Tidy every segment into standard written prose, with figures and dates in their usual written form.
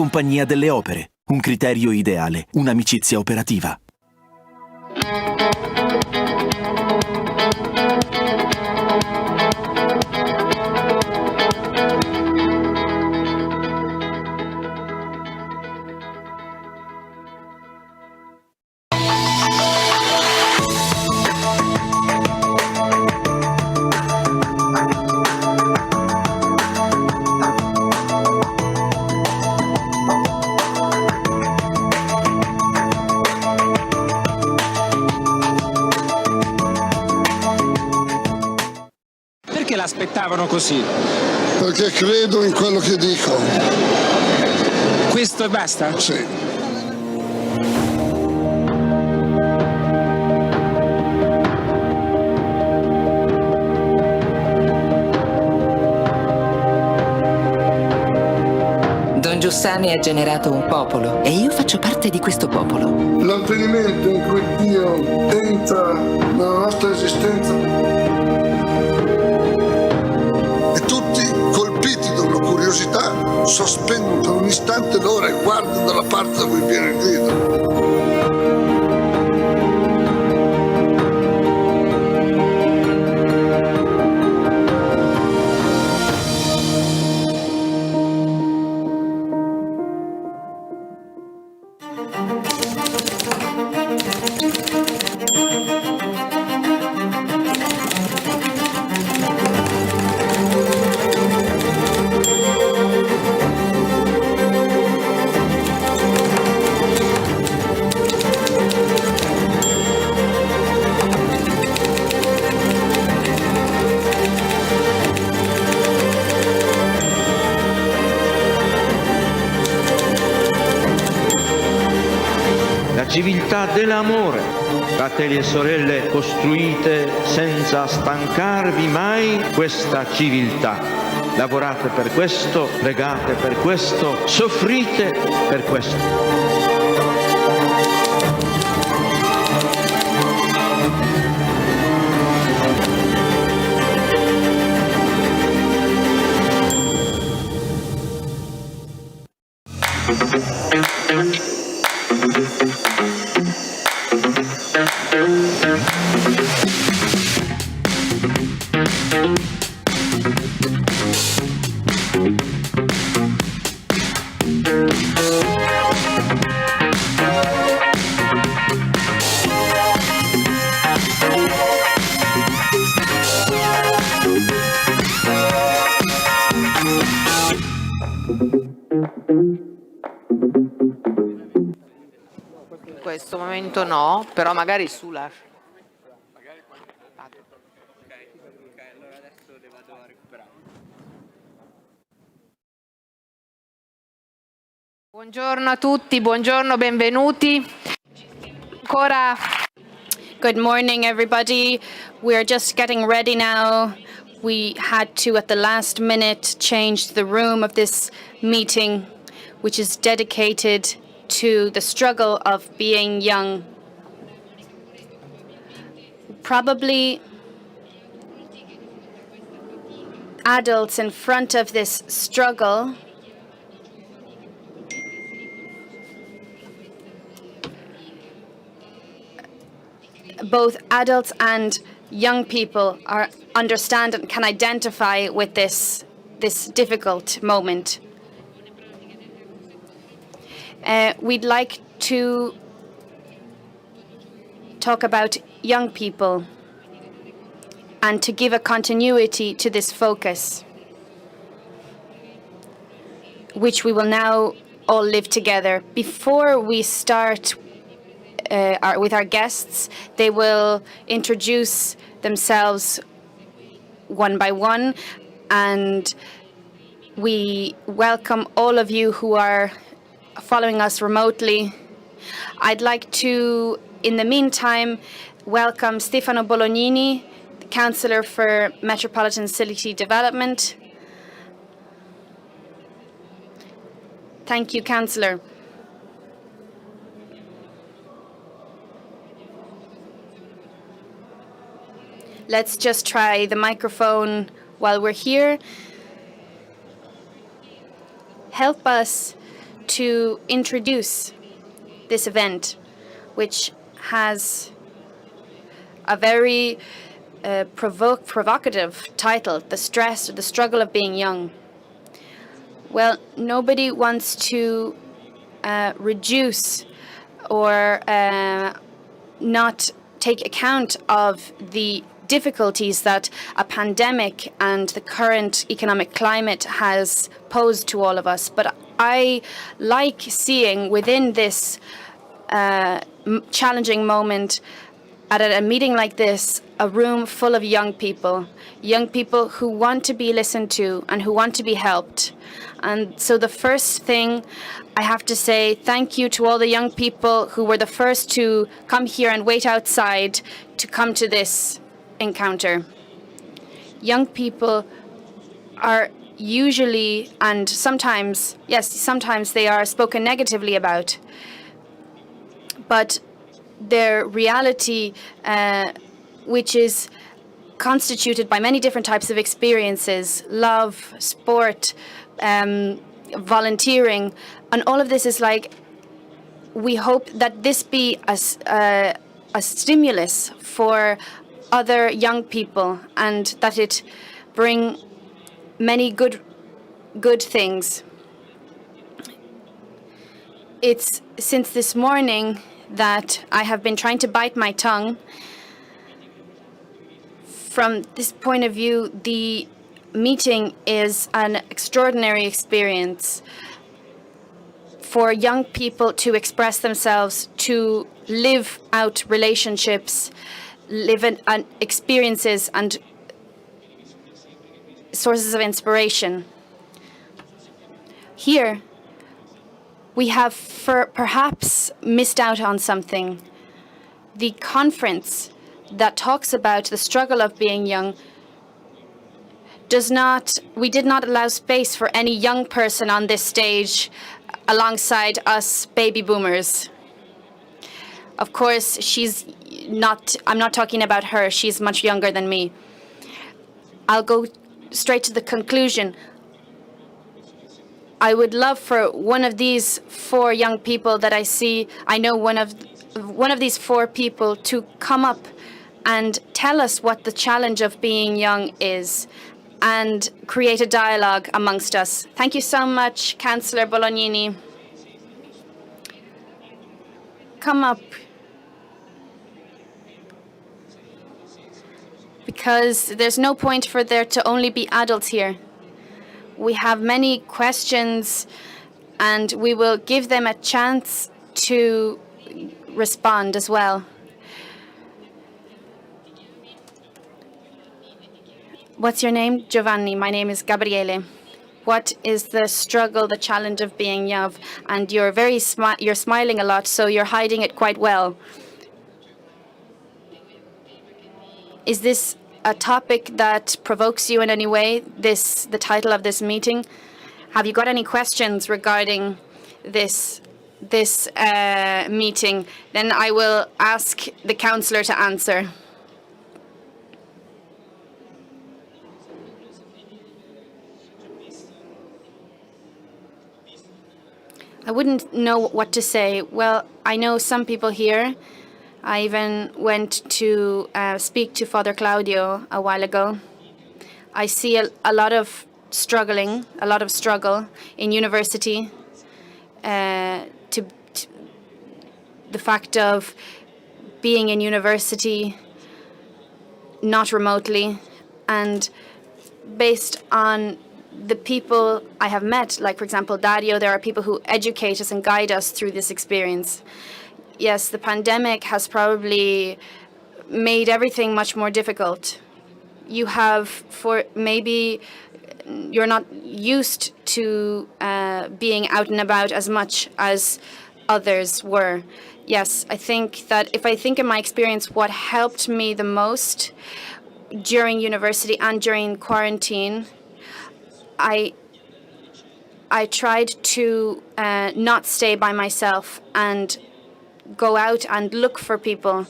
compagnia delle opere, un criterio ideale, un'amicizia operativa. Aspettavano così? Perché credo in quello che dico. Questo e basta? Sì. Don Giussani ha generato un popolo e io faccio parte di questo popolo. L'avvenimento in cui Dio entra nella nostra esistenza. Sospendono per un istante l'ora e guardano dalla parte da cui viene il grido. Civiltà dell'amore, fratelli e sorelle, costruite senza stancarvi mai questa civiltà. Lavorate per questo, pregate per questo, soffrite per questo. In questo momento no, però magari sulla. Allora adesso le vado a recuperare. Buongiorno a tutti, buongiorno, benvenuti. Ancora. Good morning, everybody. We're just getting ready now. We had to, at the last minute, change the room of this meeting, which is dedicated to the struggle of being young. Probably adults in front of this struggle both adults and young people understand and can identify with this difficult moment. We'd like to talk about young people and to give a continuity to this focus, which we will now all live together. Before we start with our guests, they will introduce themselves one by one, and we welcome all of you who are following us remotely. I'd like to, in the meantime, welcome Stefano Bolognini, the Councillor for Metropolitan City Development. Thank you, Councillor. Let's just try the microphone while we're here. Help us to introduce this event, which has a very provocative title, The Struggle of Being Young. Well, nobody wants to reduce or not take account of the difficulties that a pandemic and the current economic climate has posed to all of us. But I like seeing within this challenging moment at a meeting like this, a room full of young people who want to be listened to and who want to be helped. And so the first thing I have to say, thank you to all the young people who were the first to come here and wait outside to come to this encounter. Young people are usually, and sometimes, yes, sometimes they are spoken negatively about, but their reality, which is constituted by many different types of experiences, love, sport, volunteering, and all of this is like, we hope that this be a stimulus for other young people and that it bring many good things. It's since this morning that I have been trying to bite my tongue. From this point of view, the meeting is an extraordinary experience for young people to express themselves, to live out relationships, live in experiences and sources of inspiration. Here, we have perhaps missed out on something. The conference that talks about the struggle of being young we did not allow space for any young person on this stage alongside us baby boomers. Of course, I'm not talking about her, she's much younger than me. I'll go straight to the conclusion. I would love for one of these four young people that I know one of these four people to come up and tell us what the challenge of being young is and create a dialogue amongst us. Thank you so much, Councillor Bolognini. Come up. Because there's no point for there to only be adults here. We have many questions and we will give them a chance to respond as well. What's your name? Giovanni. My name is Gabriele. What is the struggle, the challenge of being young? And you're you're smiling a lot, so you're hiding it quite well. Is this a topic that provokes you in any way, the title of this meeting? Have you got any questions regarding this meeting? Then I will ask the councillor to answer. I wouldn't know what to say. Well, I know some people here. I even went to speak to Father Claudio a while ago. I see a lot of struggle in university. To the fact of being in university, not remotely, and based on the people I have met, like, for example, Dario, there are people who educate us and guide us through this experience. Yes, the pandemic has probably made everything much more difficult. Maybe you're not used to being out and about as much as others were. Yes, I think that if I think in my experience, what helped me the most during university and during quarantine, I tried to not stay by myself and go out and look for people.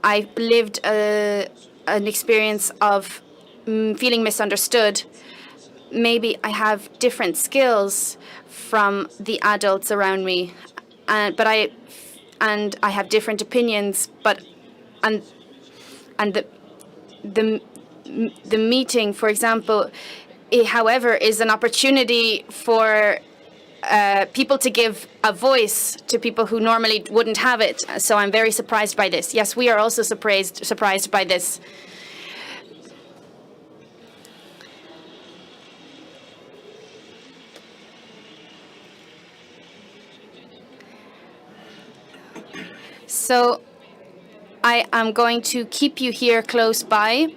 I lived an experience of feeling misunderstood, maybe I have different skills from the adults around me, but I have different opinions. And the meeting, for example, however, is an opportunity for people to give a voice to people who normally wouldn't have it. So I'm very surprised by this. Yes, we are also surprised by this. So I am going to keep you here close by.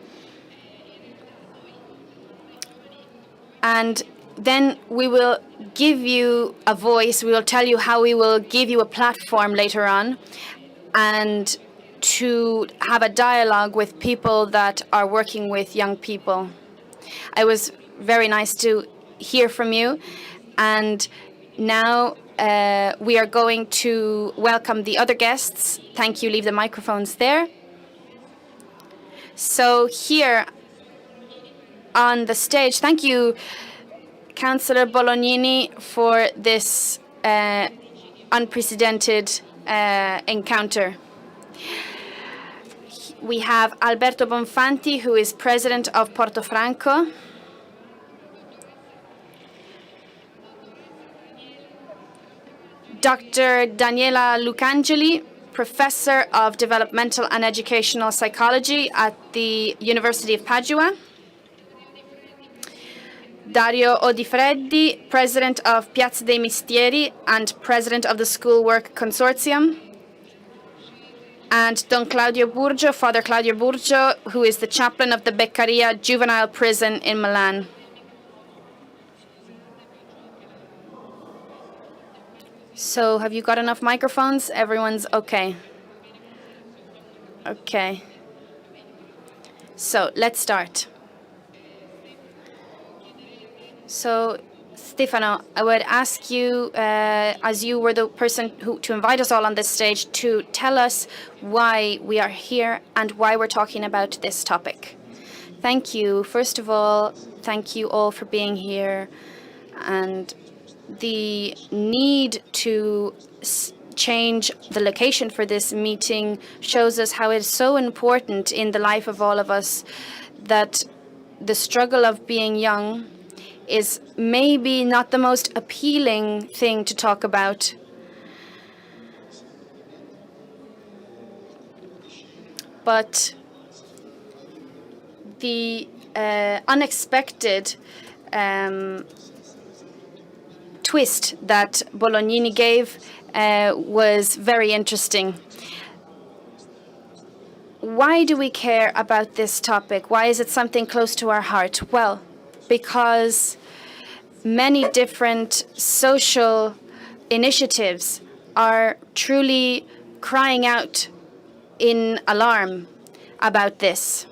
And then we will give you a voice. We will tell you how we will give you a platform later on, and to have a dialogue with people that are working with young people. It was very nice to hear from you. And now we are going to welcome the other guests. Thank you. Leave the microphones there. So here on the stage, thank you, Councillor Bolognini, for this unprecedented encounter. We have Alberto Bonfanti, who is president of Portofranco. Dr. Daniela Lucangeli, professor of developmental and educational psychology at the University of Padua. Dario Odifreddi, president of Piazza dei Mestieri and president of the School Work Consortium. And Don Claudio Burgio, Father Claudio Burgio, who is the chaplain of the Beccaria juvenile prison in Milan. So have you got enough microphones? Everyone's okay. Okay. So let's start. So, Stefano, I would ask you, as you were the person to invite us all on this stage, to tell us why we are here and why we're talking about this topic. Thank you. First of all, thank you all for being here. And the need to change the location for this meeting shows us how it's so important in the life of all of us that the struggle of being young is maybe not the most appealing thing to talk about. But the unexpected twist that Bolognini gave was very interesting. Why do we care about this topic? Why is it something close to our heart? Well, because many different social initiatives are truly crying out in alarm about this.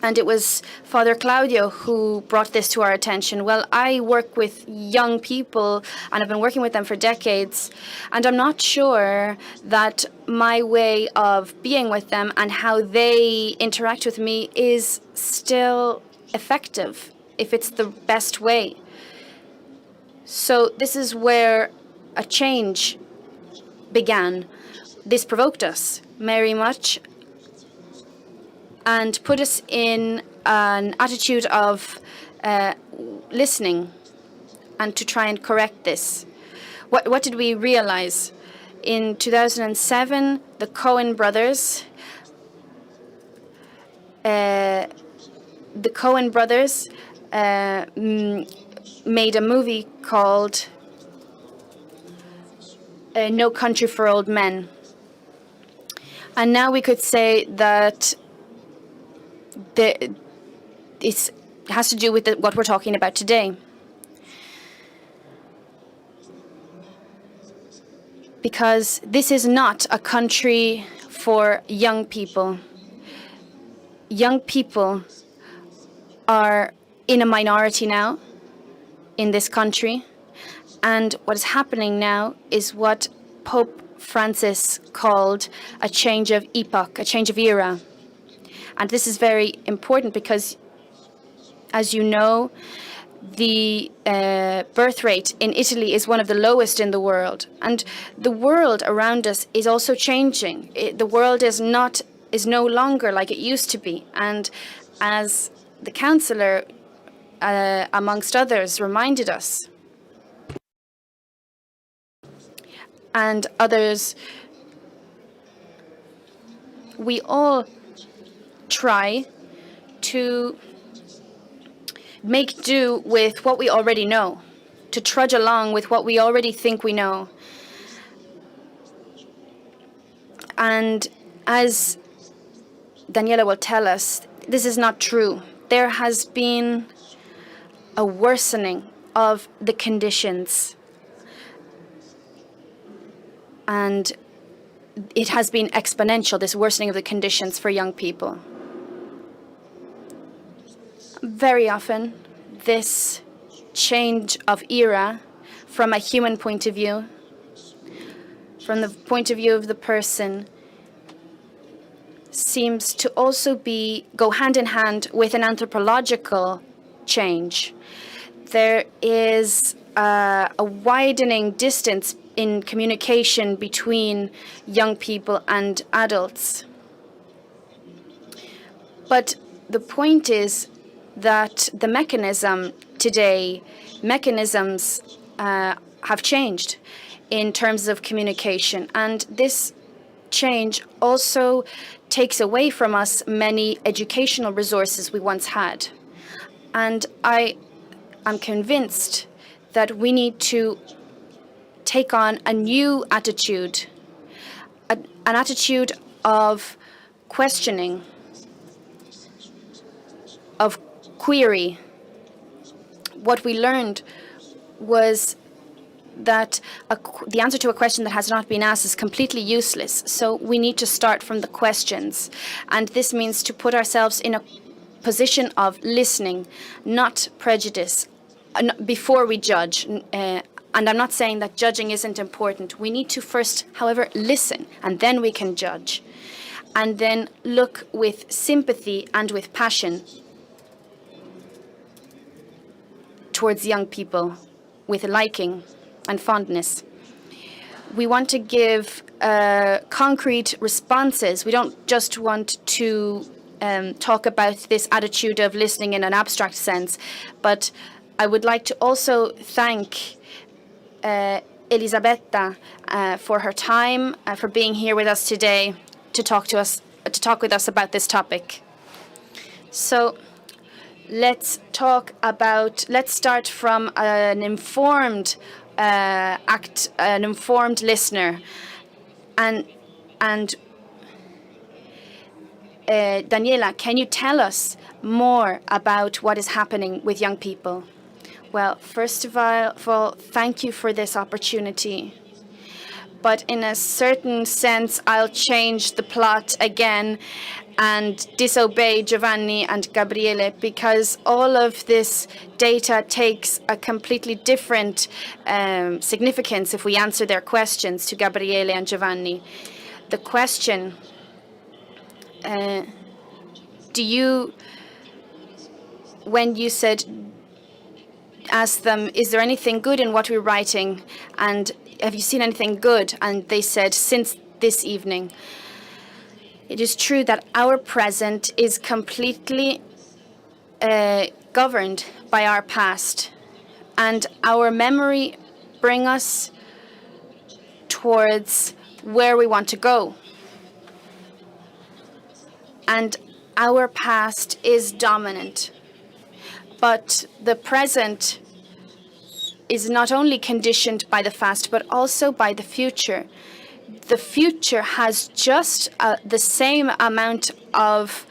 And it was Father Claudio who brought this to our attention. Well, I work with young people, and I've been working with them for decades, and I'm not sure that my way of being with them and how they interact with me is still effective, if it's the best way. So this is where a change began. This provoked us very much and put us in an attitude of listening and to try and correct this. What did we realize? In 2007, the Coen brothers made a movie called No Country for Old Men. And now we could say that it has to do with what we're talking about today. Because this is not a country for young people. Young people are in a minority now in this country. And what is happening now is what Pope Francis called a change of epoch, a change of era. And this is very important because, as you know, the birth rate in Italy is one of the lowest in the world. And the world around us is also changing. The world is no longer like it used to be. And as the councillor, amongst others, reminded us, and others, we all try to make do with what we already know, to trudge along with what we already think we know. And as Daniela will tell us, this is not true. There has been a worsening of the conditions. And it has been exponential, this worsening of the conditions for young people. Very often, this change of era from a human point of view, from the point of view of the person, seems to also go hand in hand with an anthropological change. There is a widening distance in communication between young people and adults. But the point is that the mechanisms have changed in terms of communication. And this change also takes away from us many educational resources we once had. And I am convinced that we need to take on a new attitude, an attitude of questioning, of query. What we learned was that the answer to a question that has not been asked is completely useless. So we need to start from the questions. And this means to put ourselves in a position of listening, not prejudice, before we judge. And I'm not saying that judging isn't important. We need to first, however, listen, and then we can judge. And then look with sympathy and with passion towards young people, with liking and fondness. We want to give concrete responses. We don't just want to talk about this attitude of listening in an abstract sense, but I would like to also thank Elisabetta for her time, for being here with us today to talk with us about this topic. So let's start from an informed an informed listener, and Daniela, can you tell us more about what is happening with young people? Well, first of all, thank you for this opportunity. But in a certain sense, I'll change the plot again and disobey Giovanni and Gabriele, because all of this data takes a completely different significance if we answer their questions to Gabriele and Giovanni. The question, when you said, ask them, is there anything good in what we're writing? And have you seen anything good? And they said, since this evening. It is true that our present is completely governed by our past, and our memory brings us towards where we want to go. And our past is dominant, but the present is not only conditioned by the past, but also by the future. The future has just the same amount of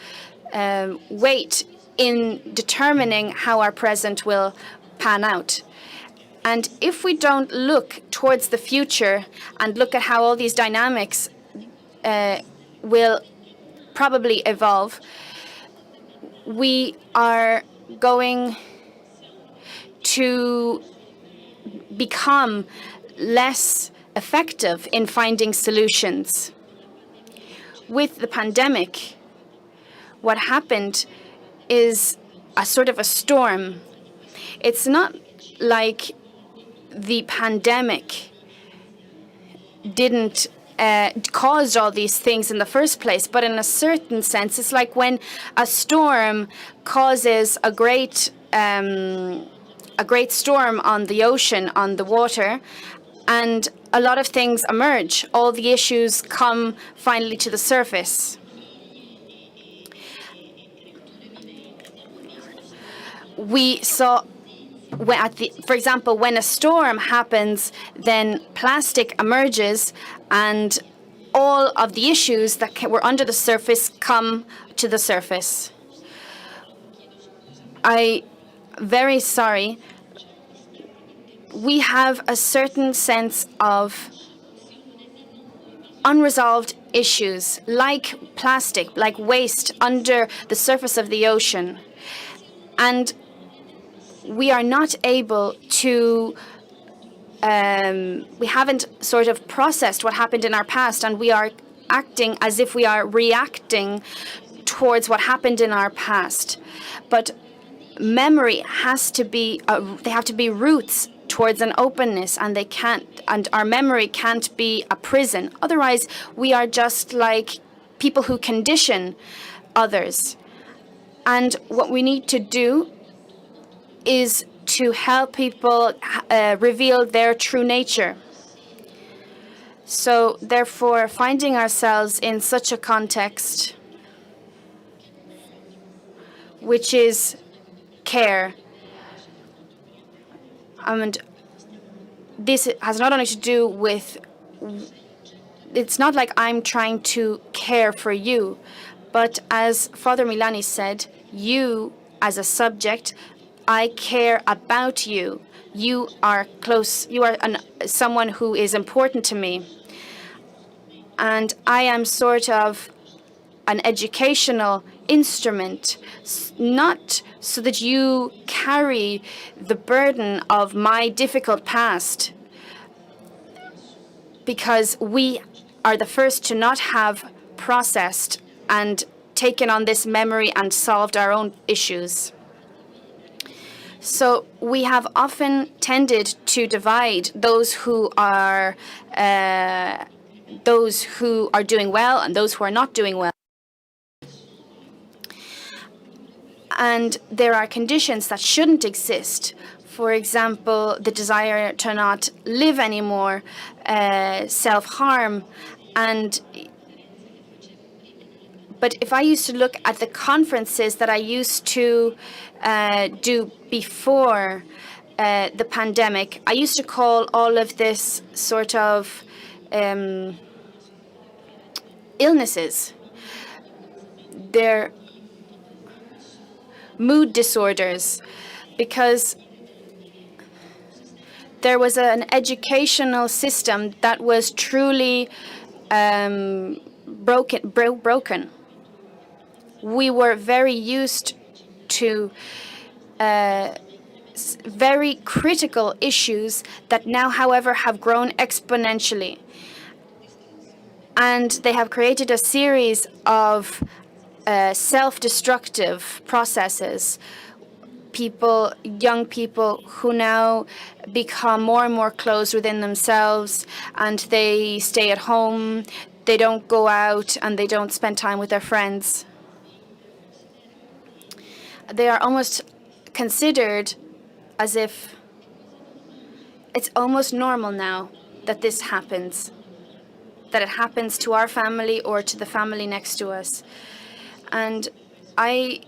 weight in determining how our present will pan out. And if we don't look towards the future and look at how all these dynamics will probably evolve, we are going to become less effective in finding solutions. With the pandemic, what happened is a sort of a storm. It's not like the pandemic didn't caused all these things in the first place, but in a certain sense, it's like when a storm causes a great storm on the ocean, on the water, and a lot of things emerge. All the issues come finally to the surface. We saw, for example, when a storm happens, then plastic emerges, and all of the issues that were under the surface come to the surface. I'm very sorry. We have a certain sense of unresolved issues, like plastic, like waste under the surface of the ocean. And we are not able to, we haven't sort of processed what happened in our past, and we are acting as if we are reacting towards what happened in our past. But memory has to be, they have to be roots towards an openness, and they can't, and our memory can't be a prison. Otherwise, we are just like people who condition others. And what we need to do is to help people reveal their true nature. So therefore, finding ourselves in such a context, which is care, and this has not only to do with, it's not like I'm trying to care for you, but as Father Milani said, you as a subject, I care about you. You are close. You are someone who is important to me. And I am sort of an educational instrument, not so that you carry the burden of my difficult past, because we are the first to not have processed and taken on this memory and solved our own issues. So we have often tended to divide those who are doing well and those who are not doing well. And there are conditions that shouldn't exist. For example, the desire to not live anymore, self-harm, but if I used to look at the conferences that I used to do before the pandemic, I used to call all of this sort of illnesses. They're mood disorders, because there was an educational system that was truly broken. We were very used to very critical issues that now, however, have grown exponentially. And they have created a series of self-destructive processes. Young people who now become more and more closed within themselves, and they stay at home, they don't go out, and they don't spend time with their friends. They are almost considered as if it's almost normal now that this happens, that it happens to our family or to the family next to us. And I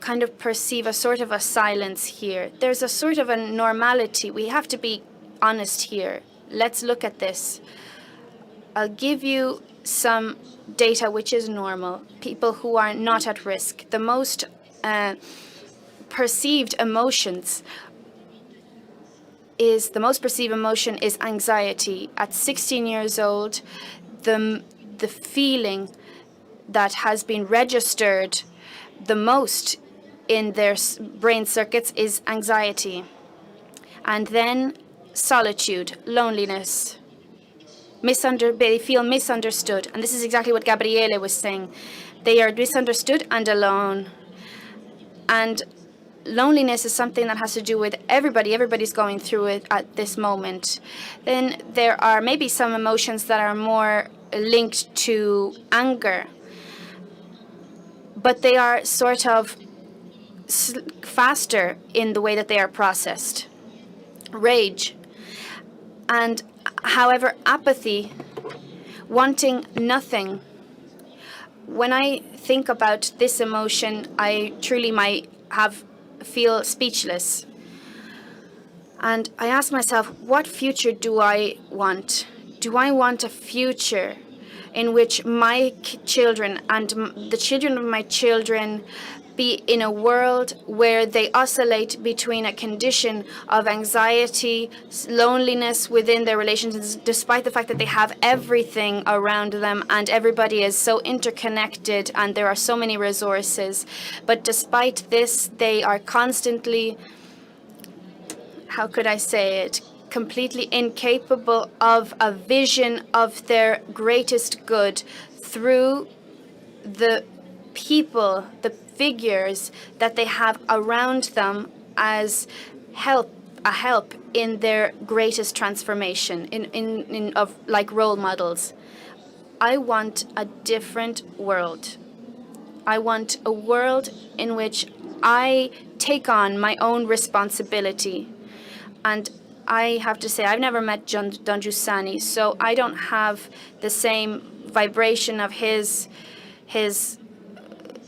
kind of perceive a sort of a silence here. There's a sort of a normality. We have to be honest here. Let's look at this. I'll give you some data which is normal. People who are not at risk. The most perceived emotion is anxiety. At 16 years old, the feeling that has been registered the most in their brain circuits is anxiety. And then solitude, loneliness. They feel misunderstood. And this is exactly what Gabriele was saying. They are misunderstood and alone. And loneliness is something that has to do with everybody. Everybody's going through it at this moment. Then there are maybe some emotions that are more linked to anger, but they are sort of faster in the way that they are processed. Rage. And however, apathy, wanting nothing. When I think about this emotion, I truly might feel speechless. And I ask myself, what future do I want? Do I want a future in which my children and the children of my children be in a world where they oscillate between a condition of anxiety, loneliness within their relationships, despite the fact that they have everything around them and everybody is so interconnected and there are so many resources. But despite this, they are constantly, how could I say it, completely incapable of a vision of their greatest good through the people, the figures that they have around them as a help in their greatest transformation, of like role models. I want a different world. I want a world in which I take on my own responsibility. And I have to say, I've never met Don Giussani, so I don't have the same vibration of his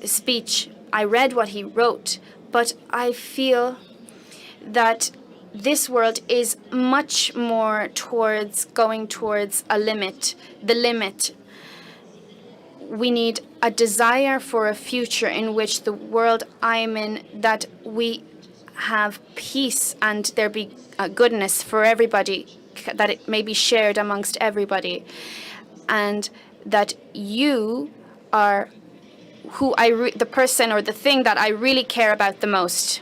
speech. I read what he wrote, but I feel that this world is much more going towards a limit, the limit. We need a desire for a future in which the world I'm in, that we have peace and there be goodness for everybody, that it may be shared amongst everybody, and that you are the person or the thing that I really care about the most.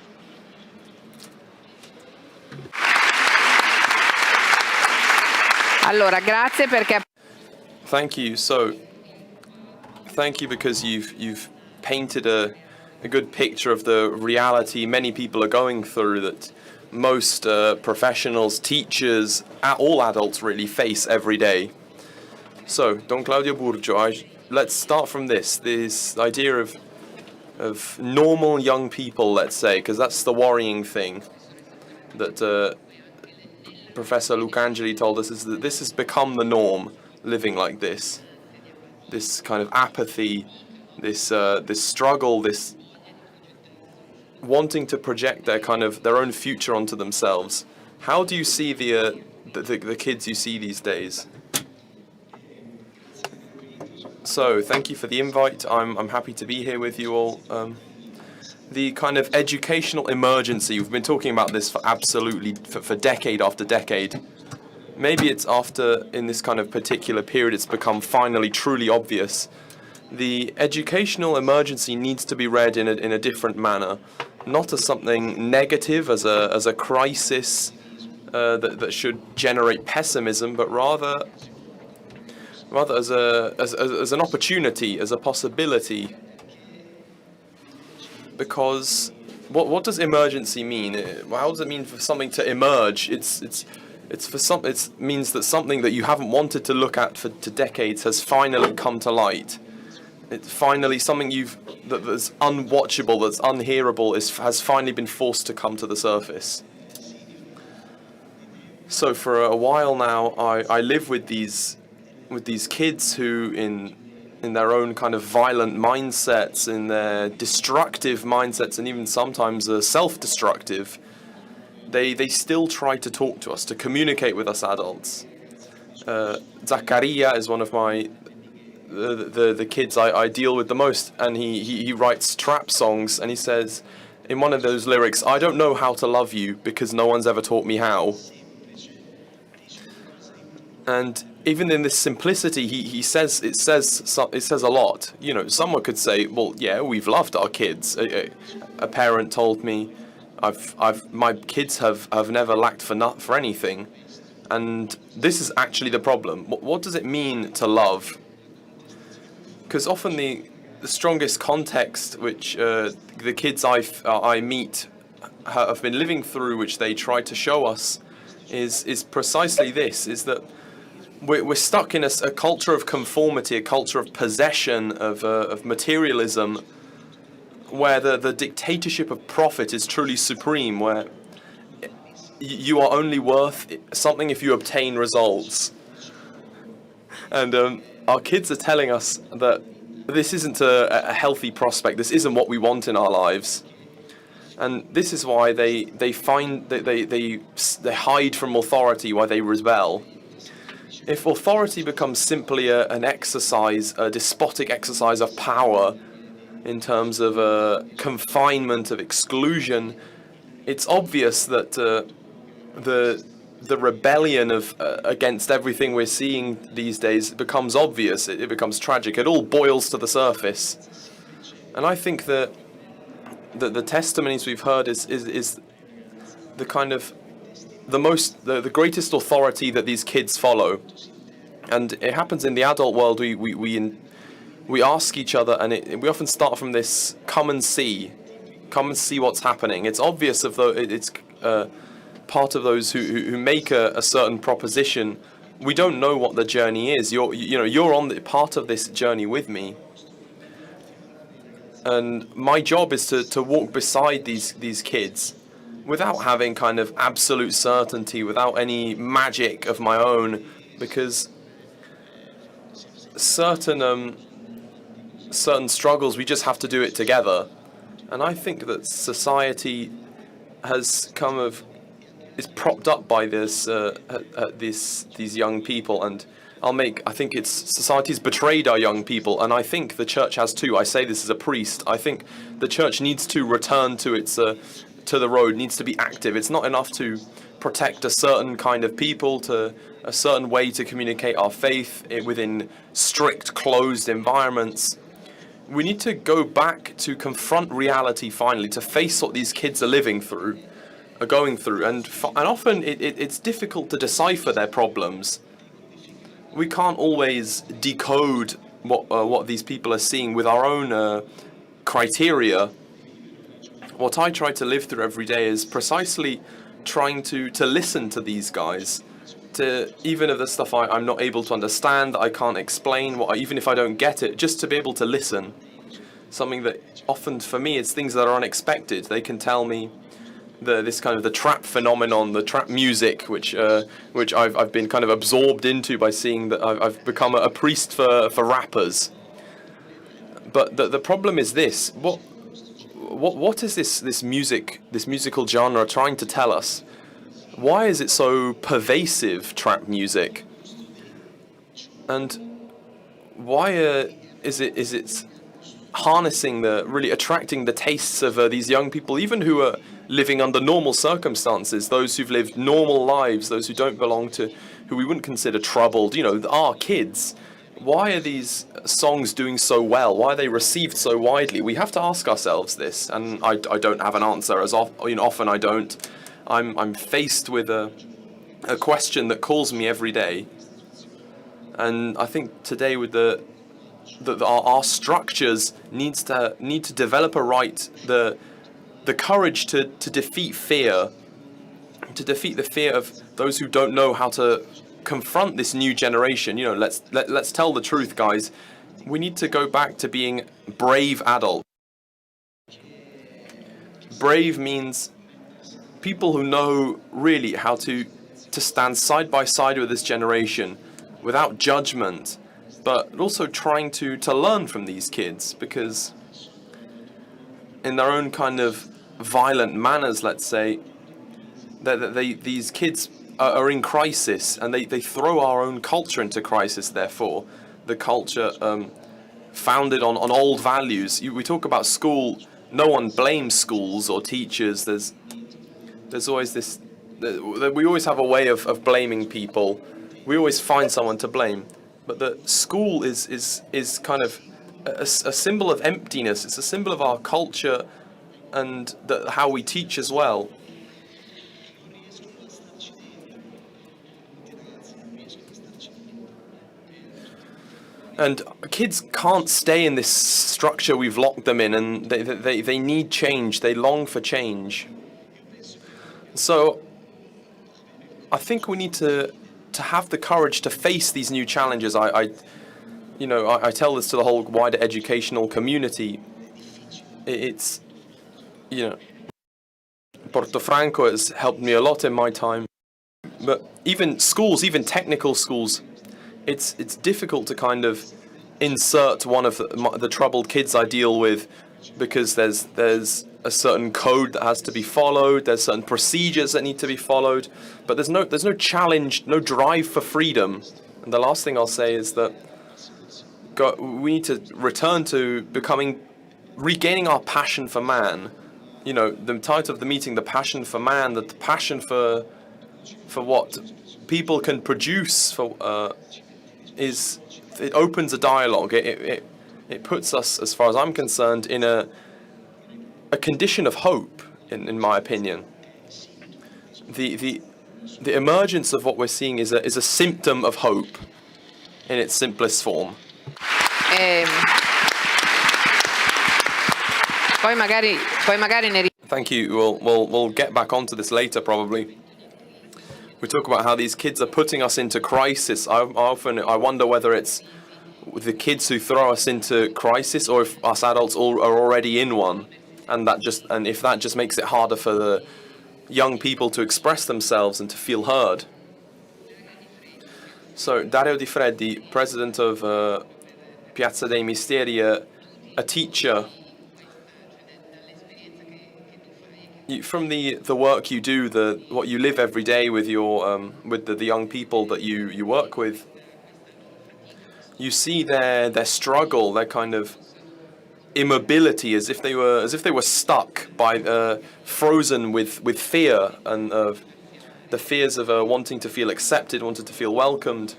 Allora, grazie perché... Thank you. So, thank you because you've painted a good picture of the reality many people are going through, that most professionals, teachers, all adults really face every day. So, Don Claudio Burgio, let's start from this idea of normal young people, let's say, because that's the worrying thing that Professor Lucangeli told us, is that this has become the norm, living like this kind of apathy, this struggle, this wanting to project their own future onto themselves. How do you see the kids you see these days? So, thank you for the invite. I'm happy to be here with you all. The kind of educational emergency, we've been talking about this for decade after decade. Maybe it's in this kind of particular period, it's become finally truly obvious. The educational emergency needs to be read in a different manner, not as something negative, as a crisis that should generate pessimism, but rather as an opportunity, as a possibility. Because what does emergency mean? How does it mean for something to emerge? It means that something that you haven't wanted to look at for decades has finally come to light. It's finally something that's unwatchable, that's unhearable, has finally been forced to come to the surface. So for a while now, I live with these kids who, in their own kind of violent mindsets, in their destructive mindsets, and even sometimes self-destructive, they still try to talk to us, to communicate with us adults. Beccaria is one of the kids I deal with the most, and he writes trap songs, and he says in one of those lyrics, "I don't know how to love you because no one's ever taught me how." And even in this simplicity, it says a lot. You know, someone could say, "Well, yeah, we've loved our kids." A parent told me, my kids have never lacked for anything," and this is actually the problem. What does it mean to love? Because often the strongest context which the kids I meet have been living through, which they try to show us, is precisely this: is that we're stuck in a culture of conformity, a culture of possession, of materialism, where the dictatorship of profit is truly supreme, where you are only worth something if you obtain results. And our kids are telling us that this isn't a healthy prospect. This isn't what we want in our lives. And this is why they hide from authority, why they rebel. If authority becomes simply an exercise, a despotic exercise of power, in terms of confinement, of exclusion, it's obvious that the rebellion of against everything we're seeing these days becomes obvious. It becomes tragic. It all boils to the surface. And I think that the testimonies we've heard is the kind of the greatest authority that these kids follow. And it happens in the adult world. We ask each other, and we often start from this: come and see what's happening. It's obvious it's part of those who make a certain proposition. We don't know what the journey is. You're on part of this journey with me, and my job is to walk beside these kids, without having kind of absolute certainty, without any magic of my own, because certain struggles, we just have to do it together. And I think that society is propped up by these young people, and I think society's betrayed our young people, and I think the church has too. I say this as a priest. I think the church needs to return to its to the road, needs to be active. It's not enough to protect a certain kind of people, to a certain way to communicate our faith within strict, closed environments. We need to go back to confront reality finally, to face what these kids are going through, and often it's difficult to decipher their problems. We can't always decode what these people are seeing with our own criteria. What I try to live through every day is precisely trying to listen to these guys, to even if the stuff I'm not able to understand, I can't explain, even if I don't get it, just to be able to listen. Something that often for me it's things that are unexpected. They can tell me this kind of the trap phenomenon, the trap music, which I've been kind of absorbed into by seeing that I've become a priest for rappers. But the problem is this: what is this musical genre trying to tell us? Why is it so pervasive, trap music? And why is it harnessing really attracting the tastes of these young people, even who are living under normal circumstances, those who've lived normal lives, those who don't belong to, who we wouldn't consider troubled, our kids? Why are these songs doing so well? Why are they received so widely? We have to ask ourselves this, and I don't have an answer. Often I don't. I'm faced with a question that calls me every day, and I think today with our structures need to develop the courage to defeat fear, to defeat the fear of those who don't know how to confront this new generation. Let's tell the truth, guys. We need to go back to being brave adults. Brave means people who know really how to stand side by side with this generation without judgment, but also trying to learn from these kids, because in their own kind of violent manners, let's say, these kids are in crisis, and they throw our own culture into crisis. Therefore, the culture founded on old values. We talk about school. No one blames schools or teachers. There's always this. We always have a way of blaming people. We always find someone to blame. But the school is kind of a symbol of emptiness. It's a symbol of our culture and how we teach as well. And kids can't stay in this structure we've locked them in, and they need change. They long for change. So I think we need to have the courage to face these new challenges. I tell this to the whole wider educational community. It's, Portofranco has helped me a lot in my time. But even schools, even technical schools, it's difficult to kind of insert one of the troubled kids I deal with, because there's a certain code that has to be followed, there's certain procedures that need to be followed, but there's no challenge, no drive for freedom. And the last thing I'll say is that we need to return to regaining our passion for man. The title of the meeting, the passion for man, the passion for what people can produce, it opens a dialogue. It puts us, as far as I'm concerned, in a condition of hope, in my opinion. The emergence of what we're seeing is a symptom of hope in its simplest form. Poi magari ne Thank you. We'll get back onto this later, probably. We talk about how these kids are putting us into crisis. I wonder whether it's the kids who throw us into crisis, or if us adults all are already in one, and if that just makes it harder for the young people to express themselves and to feel heard. So Dario Odifreddi, president of Piazza dei Mestieri, a teacher. From the work you do, what you live every day with the young people that you work with, you see their struggle, their kind of immobility, as if they were stuck by frozen with fear, and the fears of wanting to feel accepted, wanting to feel welcomed.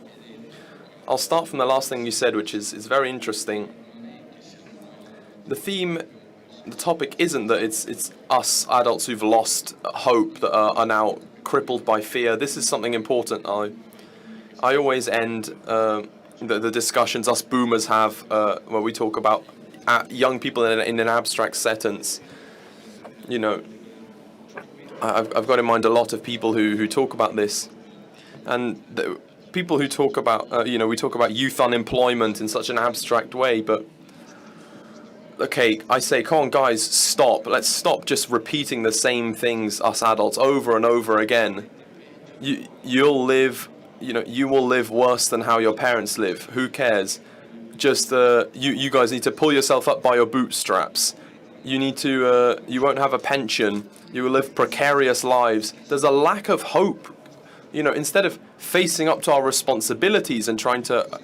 I'll start from the last thing you said, which is very interesting. The topic isn't that it's us adults who've lost hope, that are now crippled by fear. This is something important. I always end the discussions us boomers have where we talk about young people in an abstract sentence. I've got in mind a lot of people who talk about this, and people who talk about we talk about youth unemployment in such an abstract way, but. Okay, I say, come on, guys, stop. Let's stop just repeating the same things, us adults, over and over again. You will live worse than how your parents live. Who cares? Just you guys need to pull yourself up by your bootstraps. You won't have a pension. You will live precarious lives. There's a lack of hope. Instead of facing up to our responsibilities and trying to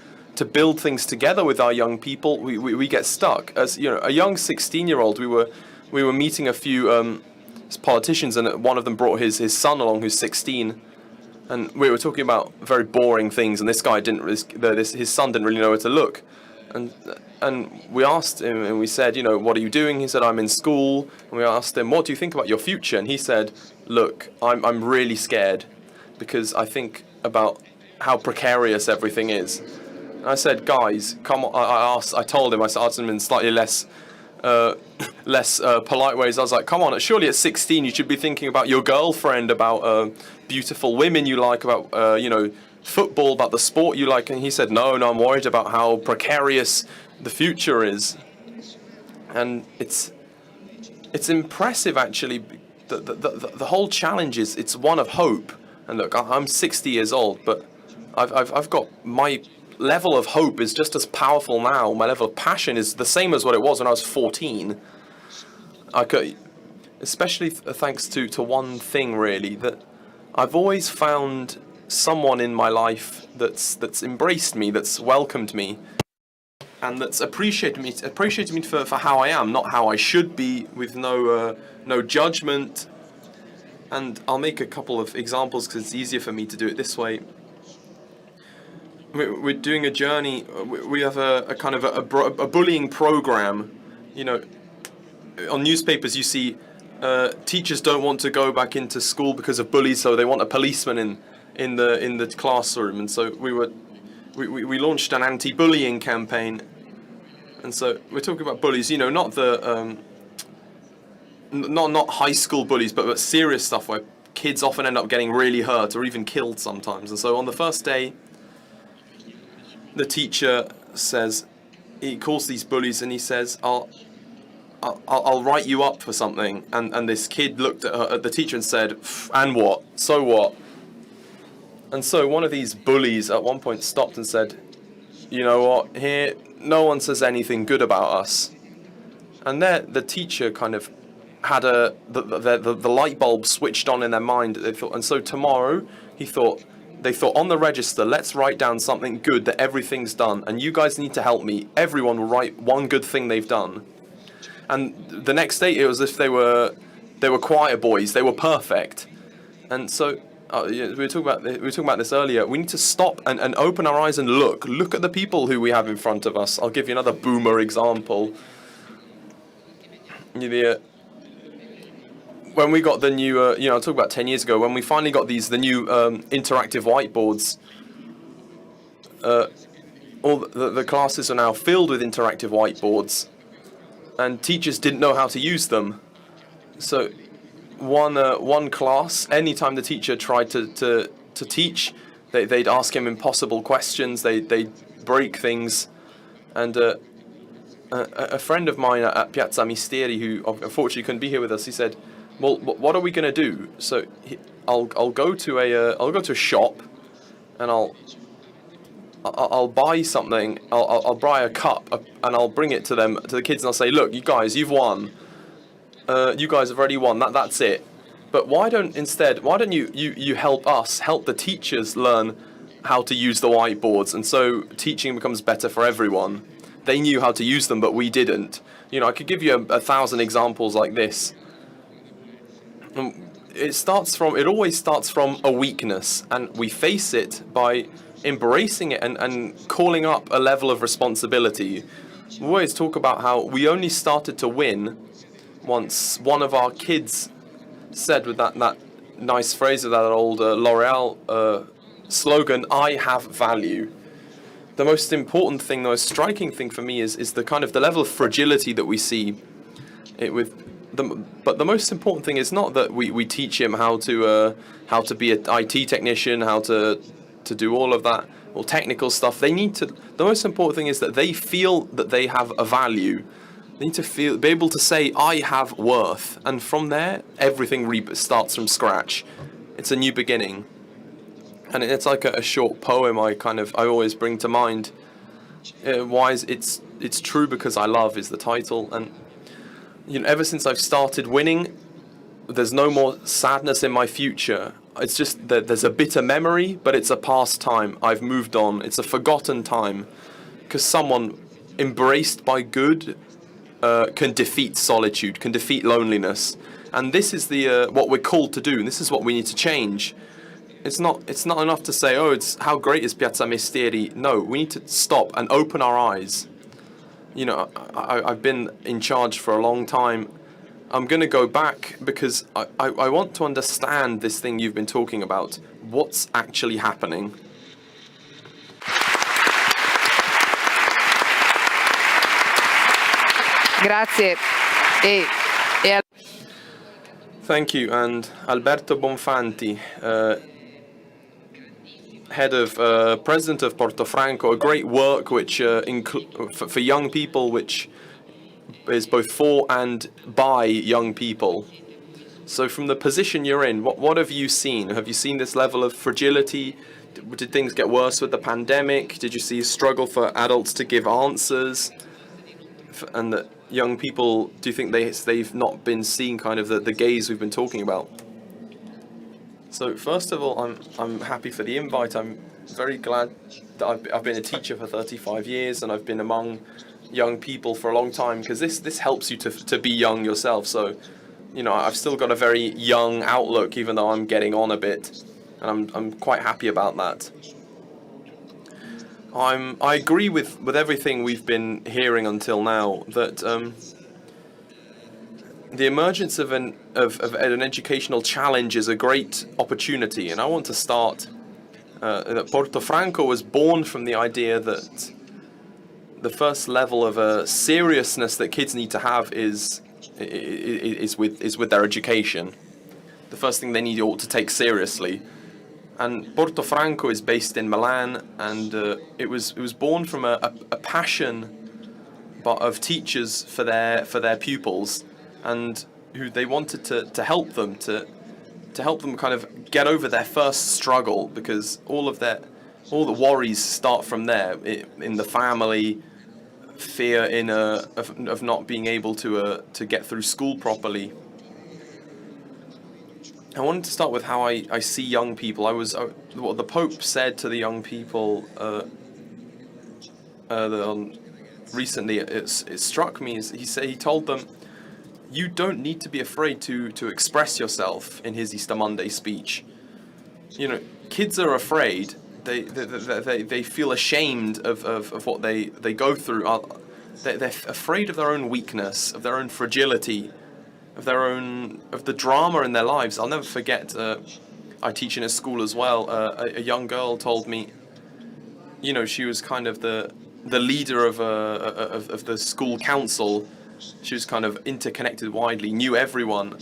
build things together with our young people, we get stuck. As a young 16-year-old, we were meeting a few politicians, and one of them brought his son along, who's 16, and we were talking about very boring things, and this guy his son didn't really know where to look, and we asked him, and we said, what are you doing? He said, I'm in school. And we asked him, what do you think about your future? And he said, look, I'm really scared, because I think about how precarious everything is. I said, guys, come on. I told him, I asked him in slightly less polite ways. I was like, come on, surely at 16 you should be thinking about your girlfriend, about beautiful women you like, about football, about the sport you like. And he said, no, I'm worried about how precarious the future is. And it's impressive, actually. The whole challenge is, it's one of hope. And look, I'm 60 years old, but I've got my level of hope is just as powerful now. My level of passion is the same as what it was when I was 14. Especially thanks to one thing, really, that I've always found someone in my life that's embraced me, that's welcomed me, and that's appreciated me for how I am, not how I should be, with no judgment. And I'll make a couple of examples because it's easier for me to do it this way. We're doing a journey. We have a kind of a bullying program. On newspapers you see teachers don't want to go back into school because of bullies, so they want a policeman in the classroom. And so we launched an anti-bullying campaign. And so we're talking about bullies. Not the not high school bullies, but serious stuff where kids often end up getting really hurt or even killed sometimes. And so on the first day, the teacher says, he calls these bullies and he says, I'll write you up for something. And this kid looked at the teacher and said, and what? So what? And so one of these bullies at one point stopped and said, you know what, here, no one says anything good about us. And there, the teacher kind of had the light bulb switched on in their mind. They thought, and so tomorrow, they thought on the register, let's write down something good that everything's done. And you guys need to help me. Everyone will write one good thing they've done. And the next day, it was as if they were choir boys. They were perfect. And so we were talking about this earlier. We need to stop and open our eyes and look at the people who we have in front of us. I'll give you another boomer example. When we got the new, I'll talk about 10 years ago, when we finally got the new interactive whiteboards, all the classes are now filled with interactive whiteboards, and teachers didn't know how to use them. So one class, anytime the teacher tried to teach, they'd ask him impossible questions, they'd break things, and a friend of mine at Piazza Mestieri, who unfortunately couldn't be here with us, he said, well, what are we going to do? So I'll go to a shop, and I'll buy something. I'll buy a cup, and I'll bring it to the kids, and I'll say, look, you guys, you've won. You guys have already won. That's it. But why don't you help the teachers learn how to use the whiteboards, and so teaching becomes better for everyone. They knew how to use them, but we didn't. I could give you 1,000 examples like this. It always starts from a weakness, and we face it by embracing it and calling up a level of responsibility. We always talk about how we only started to win once one of our kids said with that nice phrase of that old L'Oreal slogan, "I have value." The most important thing, the most striking thing for me is the kind of the level of fragility that we see it with. But the most important thing is not that we teach him how to be an IT technician, how to do all of that, or technical stuff. The most important thing is that they feel that they have a value. They need to be able to say, I have worth. And from there, everything starts from scratch. It's a new beginning. And it's like a short poem I always bring to mind. It's True Because I Love is the title. And ever since I've started winning, there's no more sadness in my future. It's just that there's a bitter memory, but it's a past time. I've moved on. It's a forgotten time. Because someone embraced by good can defeat solitude, can defeat loneliness. And this is what we're called to do, and this is what we need to change. It's not enough to say, it's how great is Piazza Mestieri. No, we need to stop and open our eyes. I've been in charge for a long time. I'm going to go back because I want to understand this thing you've been talking about. What's actually happening? Grazie. Thank you. And Alberto Bonfanti, president of Portofranco, a great work which for young people, which is both for and by young people. So from the position you're in, what have you seen? Have you seen this level of fragility? Did things get worse with the pandemic? Did you see a struggle for adults to give answers? And that young people, do you think they've not been seeing kind of the gaze we've been talking about? So first of all, I'm happy for the invite. I'm very glad that I've been a teacher for 35 years and I've been among young people for a long time, because this helps you to be young yourself. So, I've still got a very young outlook, even though I'm getting on a bit, and I'm quite happy about that. I agree with everything we've been hearing until now, that the emergence of an educational challenge is a great opportunity, and I want to start that Portofranco was born from the idea that the first level of seriousness that kids need to have is with their education. the first thing they need ought to take seriously. And Portofranco is based in Milan, and it was born from a passion of teachers for their pupils, and who they wanted to help them to help them kind of get over their first struggle, because all the worries start from there, in the family, fear of not being able to get through school properly. I wanted to start with how I see young people. What the Pope said to the young people recently, it struck me. Is he told them, you don't need to be afraid to express yourself, in his Easter Monday speech. You know, kids are afraid. They feel ashamed of what they go through. They're afraid of their own weakness, of their own fragility, of the drama in their lives. I'll never forget. I teach in a school as well. A young girl told me, you know, she was kind of the leader of the school council. She was kind of interconnected widely, knew everyone.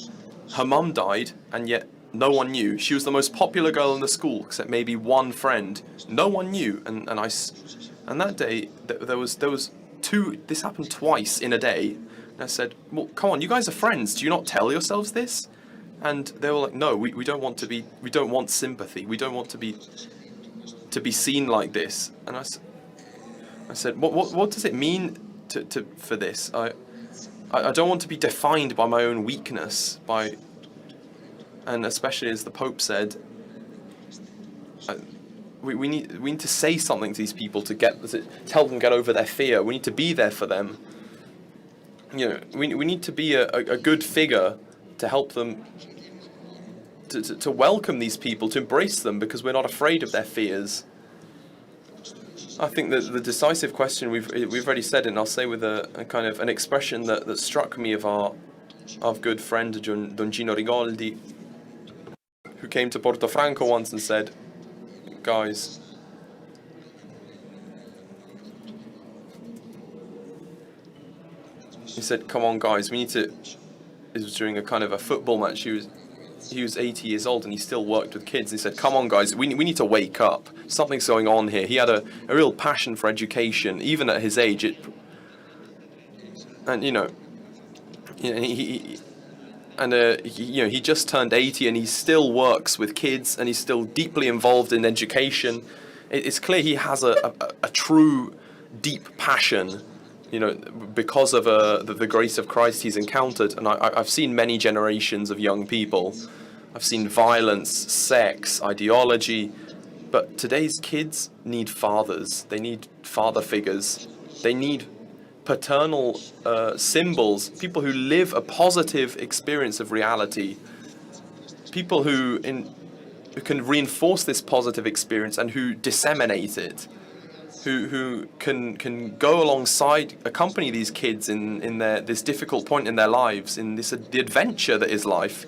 Her mum died, and yet no one knew. She was the most popular girl in the school, except maybe one friend. No one knew, and that day there was two. This happened twice in a day. And I said, well, come on, you guys are friends. Do you not tell yourselves this? And they were like, no, we don't want to be. We don't want sympathy. We don't want to be seen like this. And I said, what does it mean for this? I don't want to be defined by my own weakness, and especially as the Pope said, we need to say something to these people to help them get over their fear. We need to be there for them. You know, we need to be a good figure to help them, to welcome these people, to embrace them, because we're not afraid of their fears. I think that the decisive question, we've already said it, and I'll say with a kind of an expression that struck me of our good friend Don Gino Rigoldi, who came to Portofranco once and said, guys, he said, come on guys, we need to, it was during a kind of a football match, he was 80 years old and he still worked with kids. He said, come on guys, we need to wake up. Something's going on here. He had a real passion for education, even at his age. He just turned 80 and he still works with kids and he's still deeply involved in education. It's clear he has a true, deep passion, you know, because of the grace of Christ he's encountered. And I've seen many generations of young people. I've seen violence, sex, ideology. But today's kids need fathers. They need father figures. They need paternal symbols, people who live a positive experience of reality, people who can reinforce this positive experience and who disseminate it, who can go alongside, accompany these kids in this difficult point in their lives, in the adventure that is life.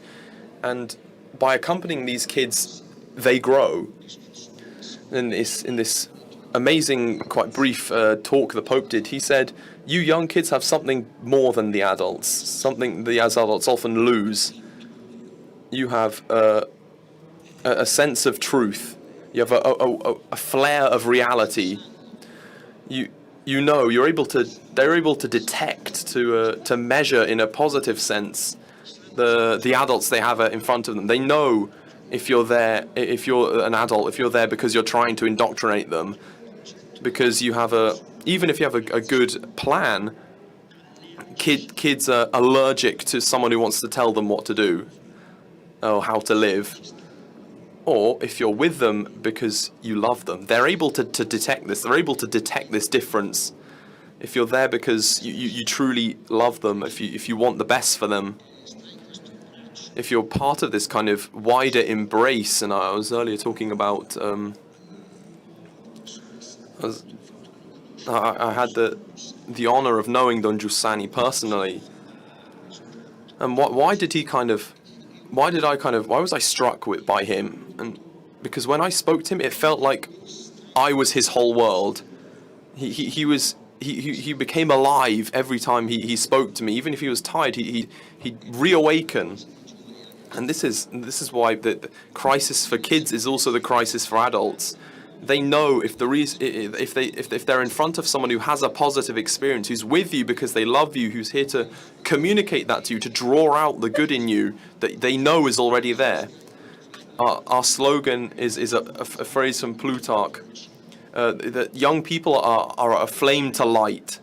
And by accompanying these kids, they grow. In this amazing, quite brief talk the Pope did, he said, you young kids have something more than the adults, something the adults often lose. You have a sense of truth. You have a flair of reality. They're able to detect, to measure in a positive sense the adults they have in front of them. They know if you're there, if you're an adult, if you're there because you're trying to indoctrinate them, because you have even if you have a good plan, kids are allergic to someone who wants to tell them what to do or how to live. Or if you're with them because you love them, they're able to detect this. They're able to detect this difference. If you're there because you truly love them, if you want the best for them, if you're part of this kind of wider embrace. And I was earlier talking about, I had the honor of knowing Don Giussani personally. And why was I struck by him? And because when I spoke to him, it felt like I was his whole world. He became alive every time he spoke to me. Even if he was tired, he'd reawaken. And this is why the crisis for kids is also the crisis for adults. They know if they're in front of someone who has a positive experience, who's with you because they love you, who's here to communicate that to you, to draw out the good in you that they know is already there. Our slogan is a phrase from Plutarch, that young people are a flame to light,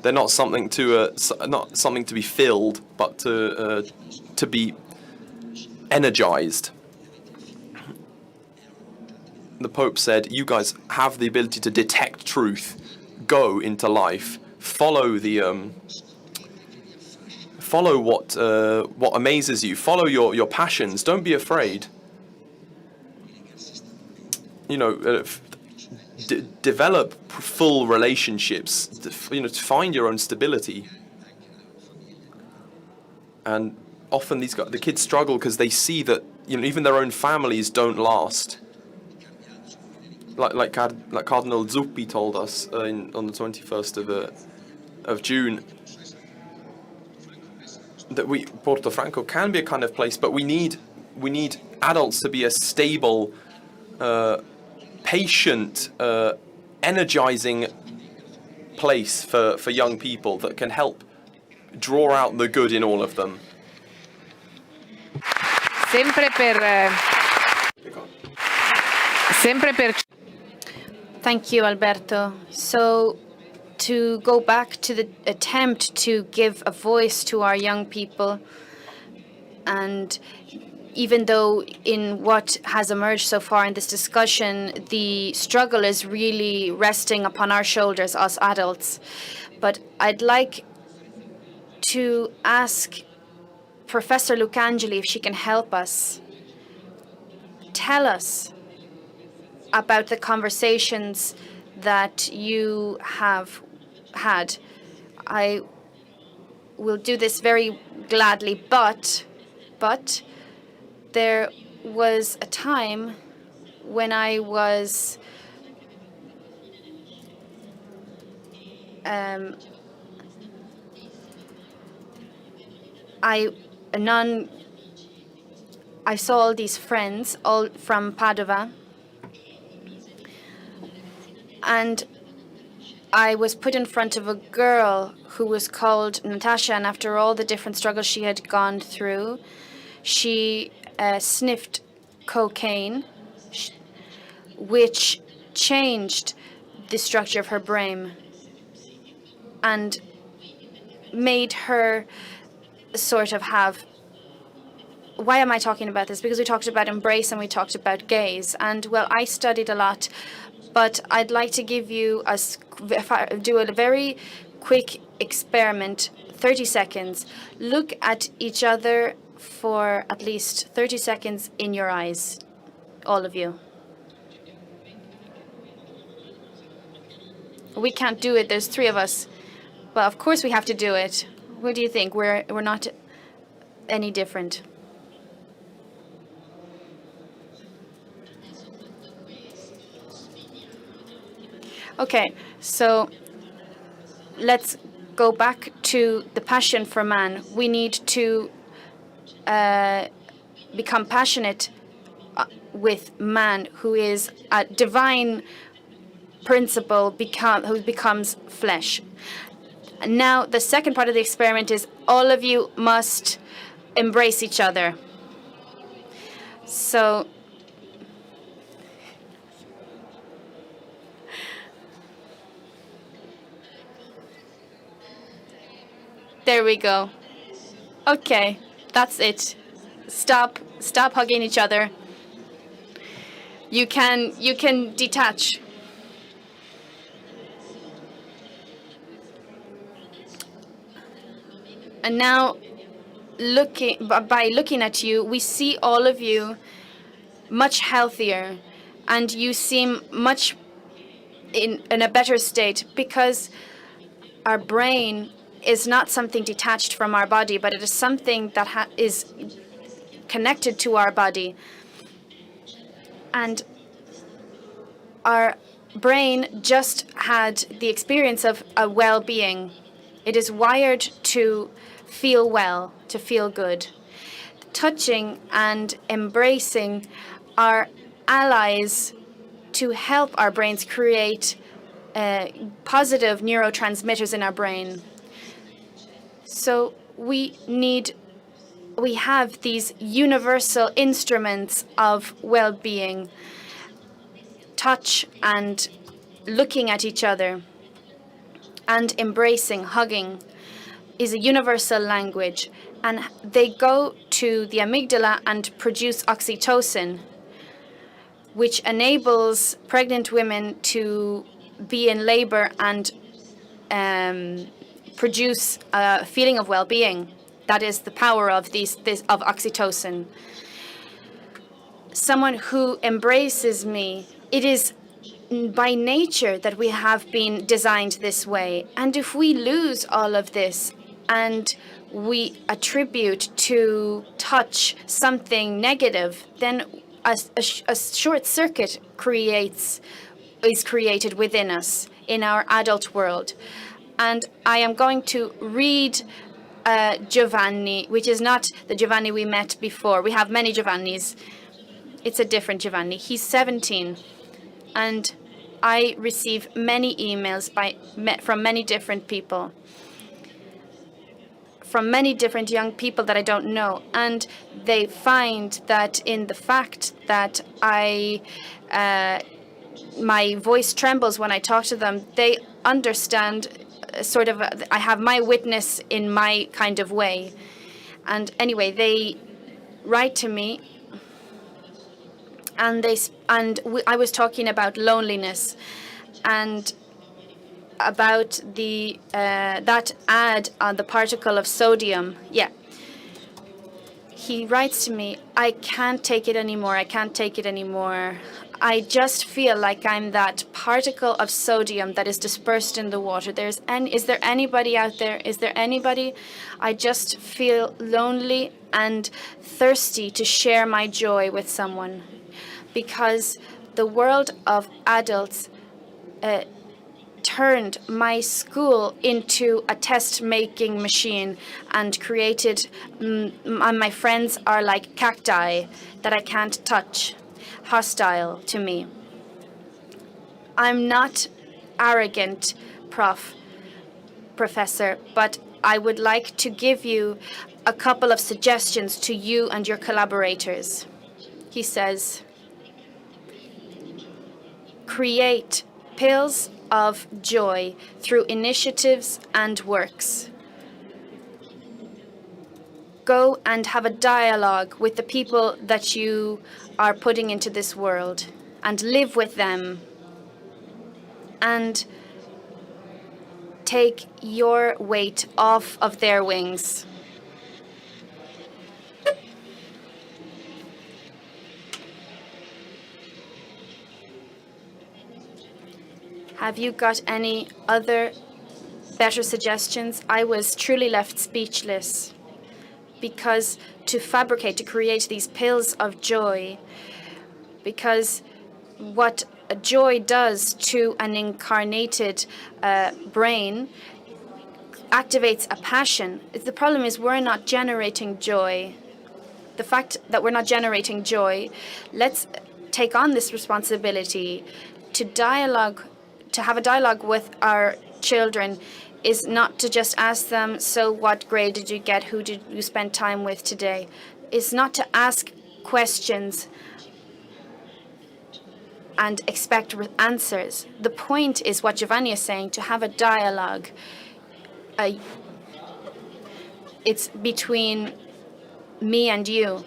they're not something to be filled, but to be energized. The Pope said, "You guys have the ability to detect truth. Go into life. Follow what amazes you. Follow your passions. Don't be afraid. Develop full relationships. To find your own stability." And often the kids struggle because they see that even their own families don't last. Like Cardinal Zuppi told us on the 21st of June, that Portofranco can be a kind of place, but we need adults to be a stable, patient, energizing place for young people that can help draw out the good in all of them. Thank you, Alberto. So, to go back to the attempt to give a voice to our young people, and even though in what has emerged so far in this discussion, the struggle is really resting upon our shoulders, us adults. But I'd like to ask Professor Lucangeli if she can help us. Tell us about the conversations that you have had. I will do this very gladly, but there was a time when I was I saw all these friends, all from Padua, and I was put in front of a girl who was called Natasha, and after all the different struggles she had gone through, she sniffed cocaine, which changed the structure of her brain and made her sort of have... Why am I talking about this? Because we talked about embrace and we talked about gaze. And, well, I studied a lot, but I'd like to give you do a very quick experiment, 30 seconds. Look at each other for at least 30 seconds in your eyes, all of you. We can't do it. There's 3 of us. Well, of course we have to do it. What do you think? We're not any different. Okay, so let's go back to the passion for man. We need to become passionate with man, who is a divine principle, who becomes flesh. Now, the second part of the experiment is all of you must embrace each other. So, there we go. Okay, that's it. Stop hugging each other. You can detach. And now, by looking at you, we see all of you much healthier, and you seem much in a better state, because our brain is not something detached from our body, but it is something that is connected to our body. And our brain just had the experience of a well-being. It is wired to feel well, to feel good. touching and embracing are allies to help our brains create positive neurotransmitters in our brain. So we have these universal instruments of well-being. Touch and looking at each other and embracing, hugging is a universal language, and they go to the amygdala and produce oxytocin, which enables pregnant women to be in labor and produce a feeling of well-being. That is the power of of oxytocin. Someone who embraces me, it is by nature that we have been designed this way. And if we lose all of this and we attribute to touch something negative, then a short circuit is created within us in our adult world. And I am going to read Giovanni, which is not the Giovanni we met before. We have many Giovannis. It's a different Giovanni. He's 17, and I receive many emails from many different people, from many different young people that I don't know, and they find that in the fact that my voice trembles when I talk to them, they understand sort of, I have my witness in my kind of way. And anyway, they write to me, and I was talking about loneliness and about the that ad on the particle of sodium. Yeah. He writes to me, I can't take it anymore. I can't take it anymore. I just feel like I'm that particle of sodium that is dispersed in the water. Is there anybody out there? Is there anybody? I just feel lonely and thirsty to share my joy with someone, because the world of adults turned my school into a test-making machine and created, and my friends are like cacti that I can't touch, hostile to me. I'm not arrogant, Professor, but I would like to give you a couple of suggestions to you and your collaborators. He says, create pills of joy through initiatives and works. Go and have a dialogue with the people that you are putting into this world and live with them and take your weight off of their wings. Have you got any other better suggestions? I was truly left speechless, because to create these pills of joy, because what joy does to an incarnated brain activates a passion. The problem is we're not generating joy. The fact that we're not generating joy, let's take on this responsibility to have a dialogue with our children, is not to just ask them, so what grade did you get? Who did you spend time with today? It's not to ask questions and expect answers. The point is what Giovanni is saying, to have a dialogue. It's between me and you.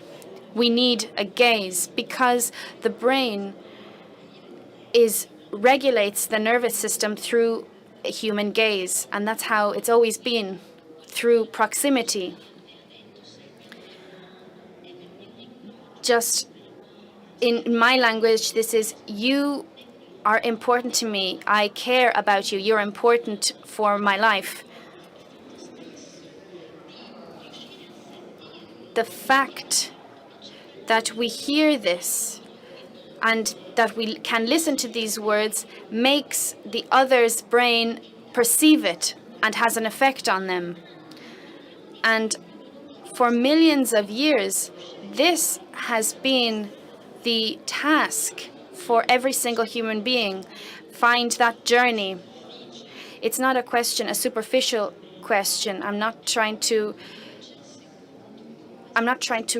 We need a gaze, because the brain regulates the nervous system through a human gaze, and that's how it's always been, through proximity. Just in my language, this is, you are important to me. I care about you. You're important for my life. The fact that we hear this and that we can listen to these words makes the other's brain perceive it and has an effect on them. And For millions of years, this has been the task for every single human being. Find that journey. It's not a question, a superficial question. I'm not trying to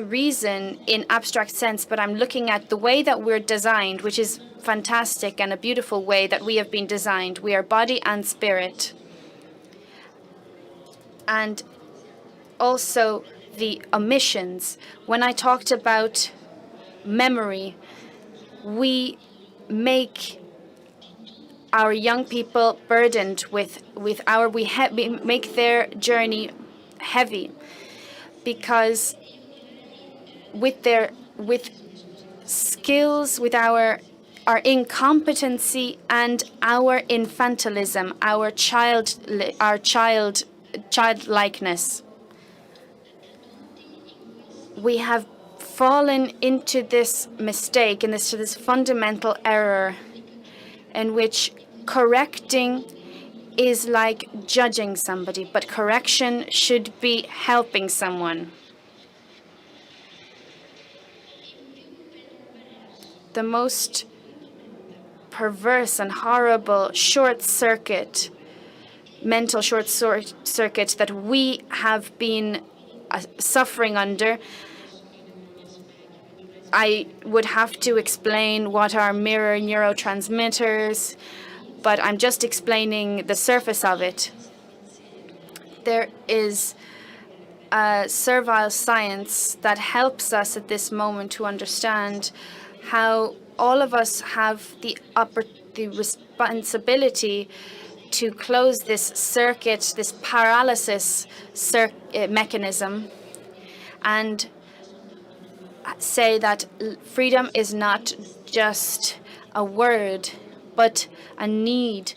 reason in abstract sense, but I'm looking at the way that we're designed, which is fantastic and a beautiful way that we have been designed. We are body and spirit. And also the omissions. When I talked about memory, we make our young people burdened with we make their journey heavy, because with skills, with our incompetency and our infantilism, our childlikeness, we have fallen into this mistake, and this fundamental error in which correcting is like judging somebody, but correction should be helping someone. The most perverse and horrible mental short circuit that we have been suffering under. I would have to explain what are mirror neurotransmitters, but I'm just explaining the surface of it. There is a servile science that helps us at this moment to understand how all of us have the responsibility to close this circuit, this paralysis mechanism, and say that freedom is not just a word, but a need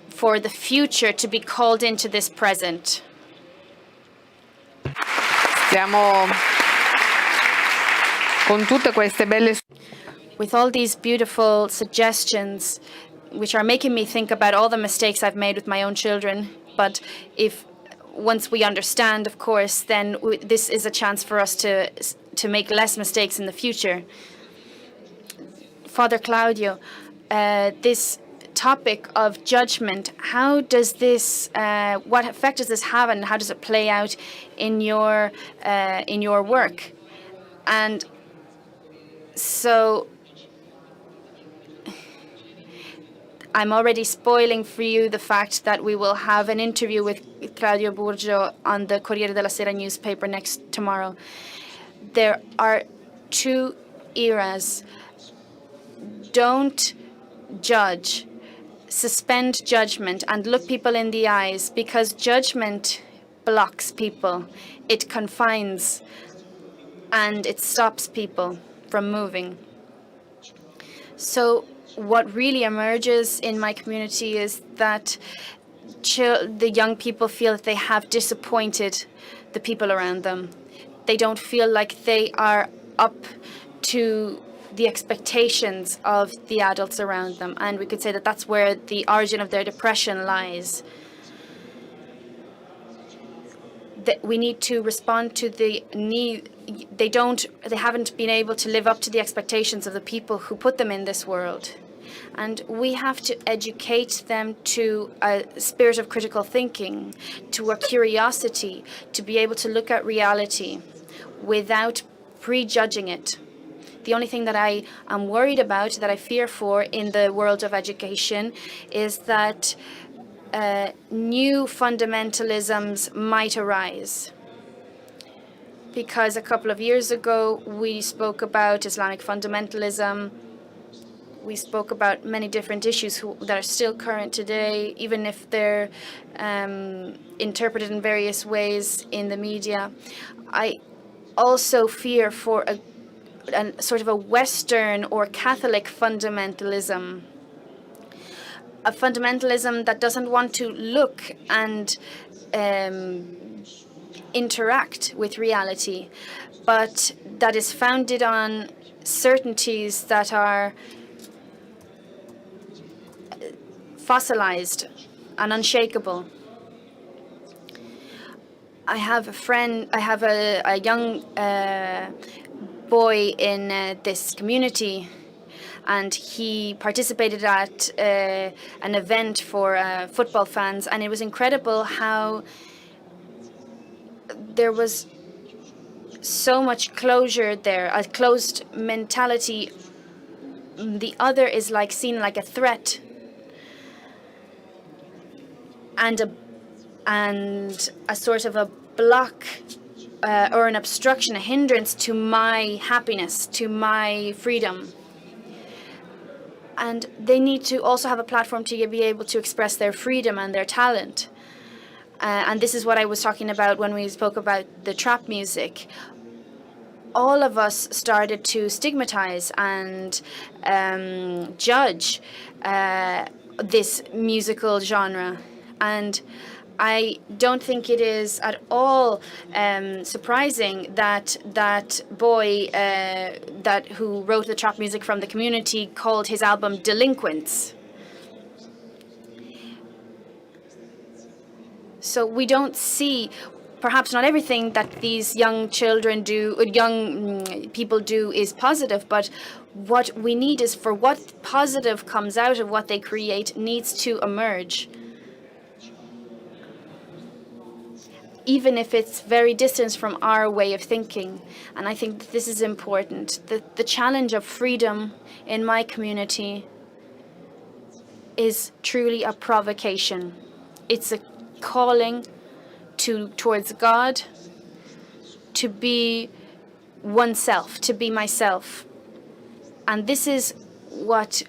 for the future to be called into this present. Stiamo con tutte queste belle. With all these beautiful suggestions, which are making me think about all the mistakes I've made with my own children, but once we understand, of course, then this is a chance for us to make less mistakes in the future. Father Claudio, this topic of judgment, how does this, what effect does this have, and how does it play out in your work? And so I'm already spoiling for you the fact that we will have an interview with Claudio Burgio on the Corriere della Sera newspaper tomorrow. There are two eras. Don't judge. Suspend judgment and look people in the eyes, because judgment blocks people. It confines and it stops people from moving. So what really emerges in my community is that the young people feel that they have disappointed the people around them. They don't feel like they are up to the expectations of the adults around them. And we could say that that's where the origin of their depression lies. That we need to respond to the need. They haven't been able to live up to the expectations of the people who put them in this world. And we have to educate them to a spirit of critical thinking, to a curiosity, to be able to look at reality without prejudging it. The only thing that I am worried about, that I fear for in the world of education, is that new fundamentalisms might arise. Because a couple of years ago, we spoke about Islamic fundamentalism. We spoke about many different issues that are still current today, even if they're interpreted in various ways in the media. I also fear for a sort of a Western or Catholic fundamentalism, a fundamentalism that doesn't want to look and interact with reality, but that is founded on certainties that are fossilized and unshakable. I have a friend, I have a young boy in this community, and he participated at an event for football fans, and it was incredible how there was so much closure there, a closed mentality. The other is like seen like a threat and a sort of a block or an obstruction, a hindrance to my happiness, to my freedom. And they need to also have a platform to be able to express their freedom and their talent. And this is what I was talking about when we spoke about the trap music. All of us started to stigmatize and judge this musical genre. And I don't think it is at all surprising that that boy who wrote the trap music from the community called his album Delinquents. So we don't see, perhaps not everything that these young children do, young people do is positive, but what we need is for what positive comes out of what they create needs to emerge. Even if it's very distant from our way of thinking. And I think that this is important. The challenge of freedom in my community is truly a provocation. It's a calling towards God, to be oneself, to be myself. And this is what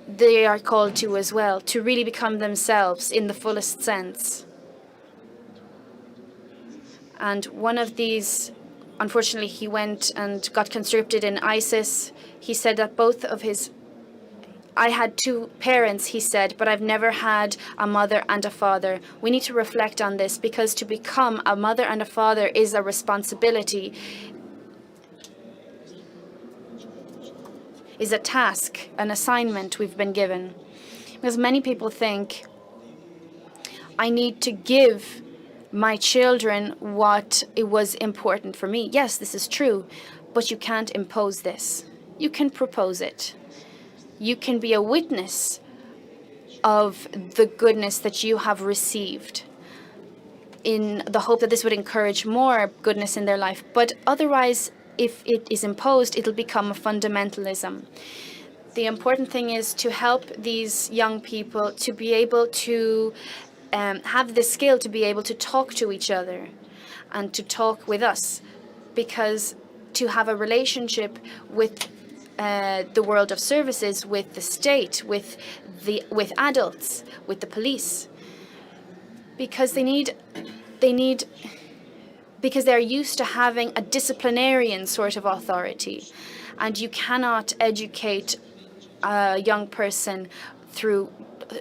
they are called to as well, to really become themselves in the fullest sense. And one of these, unfortunately, he went and got conscripted in ISIS. He said that both of his, I had two parents, he said, but I've never had a mother and a father. We need to reflect on this, because to become a mother and a father is a responsibility, is a task, an assignment we've been given. Because many people think, I need to give my children what it was important for me. Yes, this is true, but you can't impose this. You can propose it. You can be a witness of the goodness that you have received, in the hope that this would encourage more goodness in their life. But otherwise, if it is imposed, it'll become a fundamentalism. The important thing is to help these young people to be able to have the skill to be able to talk to each other and to talk with us, because to have a relationship with the world of services, with the state, with adults, with the police, because because they're used to having a disciplinarian sort of authority, and you cannot educate a young person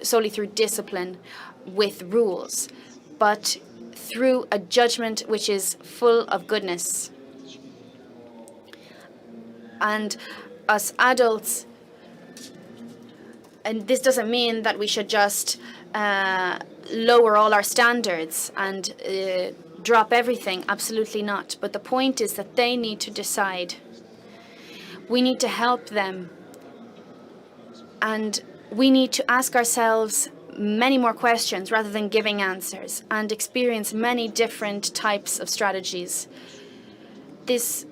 solely through discipline with rules, but through a judgment which is full of goodness. And us adults, and this doesn't mean that we should just lower all our standards and drop everything, absolutely not. But the point is that they need to decide. We need to help them, and we need to ask ourselves many more questions rather than giving answers, and experience many different types of strategies. The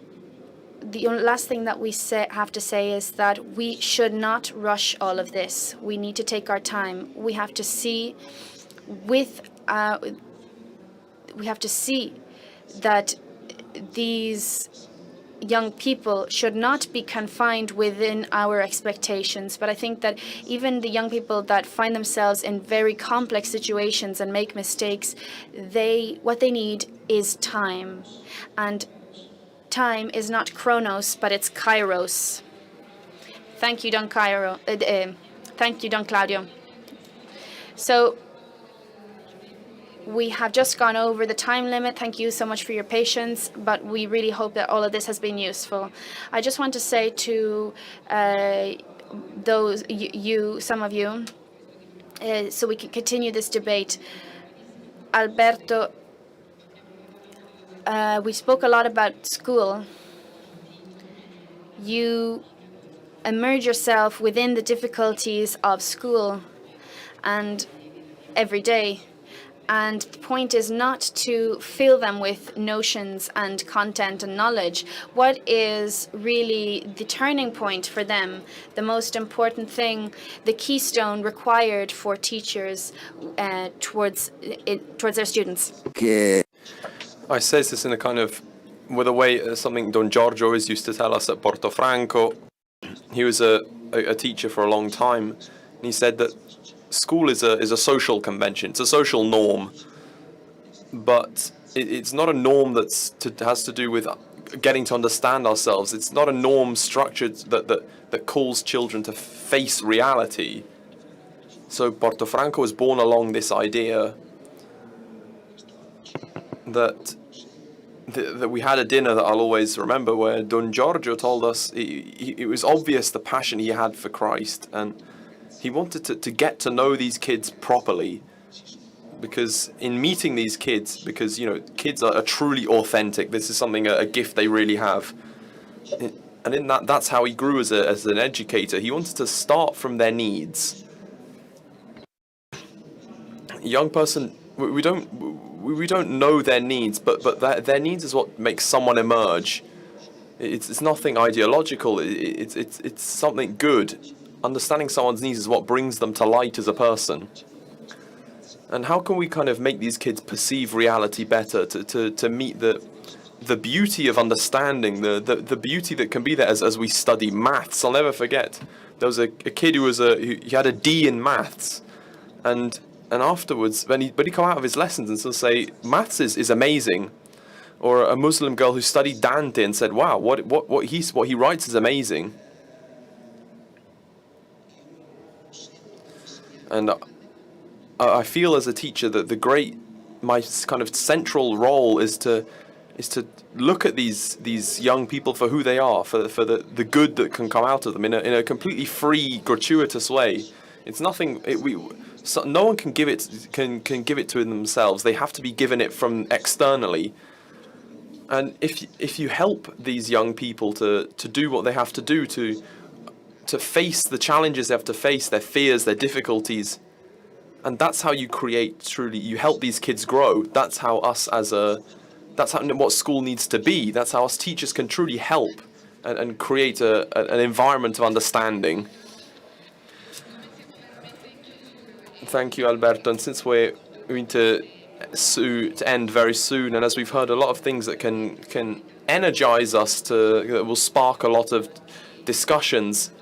last thing that we have to say is that we should not rush all of this. We need to take our time. We have to see that these young people should not be confined within our expectations. But I think that even the young people that find themselves in very complex situations and make mistakes, what they need is time. And time is not chronos, but it's kairos. Thank you, Don Claudio. So we have just gone over the time limit. Thank you so much for your patience, but we really hope that all of this has been useful. I just want to say to some of you, so we can continue this debate. Alberto we spoke a lot about school. You immerse yourself within the difficulties of school and every day. And the point is not to fill them with notions and content and knowledge. What is really the turning point for them, the most important thing, the keystone required for teachers towards their students? I says this in a kind of, with a way, something Don Giorgio always used to tell us at Portofranco. He was a teacher for a long time, and he said that school is a social convention. It's a social norm, but it's not a norm has to do with getting to understand ourselves. It's not a norm structured that calls children to face reality. So Portofranco was born along this idea that we had a dinner that I'll always remember, where Don Giorgio told us it was obvious the passion he had for Christ, and he wanted to get to know these kids properly, because in meeting these kids, because kids are truly authentic. This is something, a gift they really have, and in that's how he grew as an educator. He wanted to start from their needs. A young person, we don't know their needs, but their needs is what makes someone emerge. It's nothing ideological. It's something good. Understanding someone's needs is what brings them to light as a person. And how can we kind of make these kids perceive reality better, to meet the beauty of understanding, the beauty that can be there as we study maths? I'll never forget, there was a kid who he had a D in maths, and afterwards, when he'd come out of his lessons and say, maths is amazing. Or a Muslim girl who studied Dante and said, wow, what he writes is amazing. And I feel as a teacher that my kind of central role is to look at these young people for who they are, for the good that can come out of them in a completely free, gratuitous way. It's nothing. No one can give it to themselves. They have to be given it from externally. And if you help these young people to do what they have to do, to face the challenges they have to face, their fears, their difficulties, and that's how you you help these kids grow. That's how what school needs to be. That's how us teachers can truly help and create an environment of understanding. Thank you, Alberto. And since we're going to end very soon, and as we've heard a lot of things that can energize us, that will spark a lot of discussions.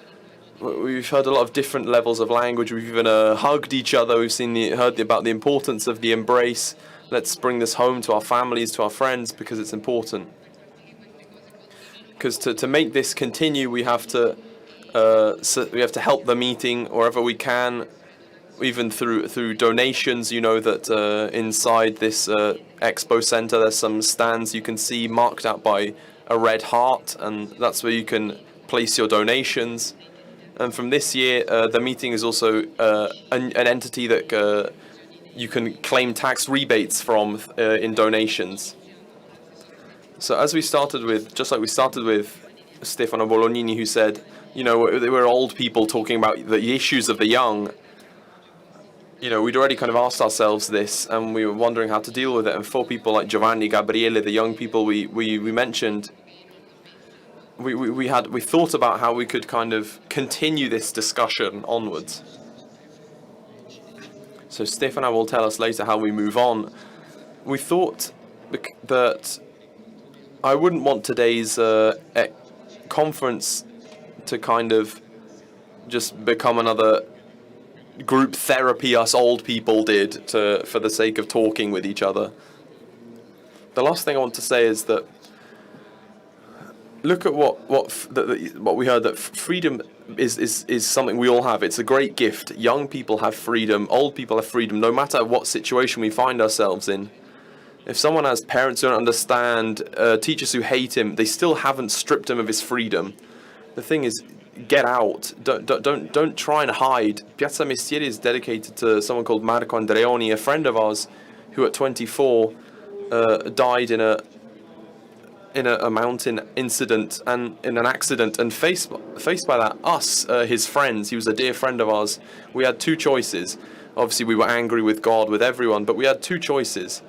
We've heard a lot of different levels of language. We've even hugged each other. We've heard about the importance of the embrace. Let's bring this home to our families, to our friends, because it's important. Because to make this continue, we have to help the meeting wherever we can, even through donations. You know that inside this expo center, there's some stands you can see marked out by a red heart, and that's where you can place your donations. And from this year, the meeting is also an entity that you can claim tax rebates from in donations. So as we started with, just like we started with Stefano Bolognini, who said, we're old people talking about the issues of the young. We'd already kind of asked ourselves this, and we were wondering how to deal with it. And for people like Giovanni, Gabriele, the young people we mentioned, we thought about how we could kind of continue this discussion onwards. So Stefano will tell us later how we move on. We thought that I wouldn't want today's conference to kind of just become another group therapy us old people did for the sake of talking with each other. The last thing I want to say is that look at what we heard, that freedom is something we all have. It's a great gift. Young people have freedom. Old people have freedom, no matter what situation we find ourselves in. If someone has parents who don't understand, teachers who hate him, they still haven't stripped him of his freedom. The thing is, get out. Don't try and hide. Piazza Mestieri is dedicated to someone called Marco Andreoni, a friend of ours, who at 24 died in in a mountain incident and in an accident, and faced by that, us, his friends, he was a dear friend of ours, we had two choices. Obviously we were angry with God, with everyone, but we had two choices.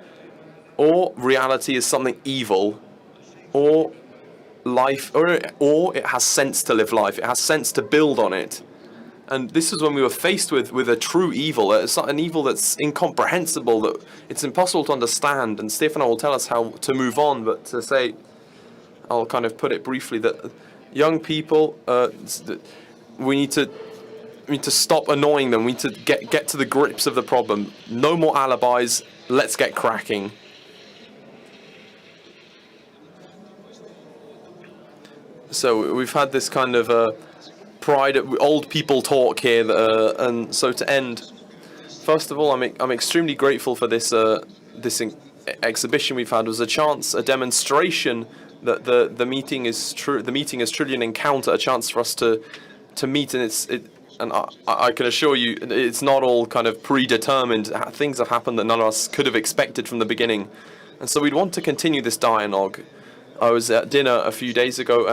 Or reality is something evil, or life, or it has sense to live life, it has sense to build on it. And this is when we were faced with a true evil. It's not an evil that's incomprehensible, that it's impossible to understand. And Stefano will tell us how to move on, but to say, I'll kind of put it briefly, that young people, we need to stop annoying them. We need to get to the grips of the problem. No more alibis. Let's get cracking. So we've had this kind of pride, old people talk here, and so to end, first of all, I'm extremely grateful for this exhibition we've had. It was a chance, a demonstration that the meeting is true. The meeting is truly an encounter, a chance for us to meet, and I can assure you, it's not all kind of predetermined. Things have happened that none of us could have expected from the beginning, and so we'd want to continue this dialogue. I was at dinner a few days ago,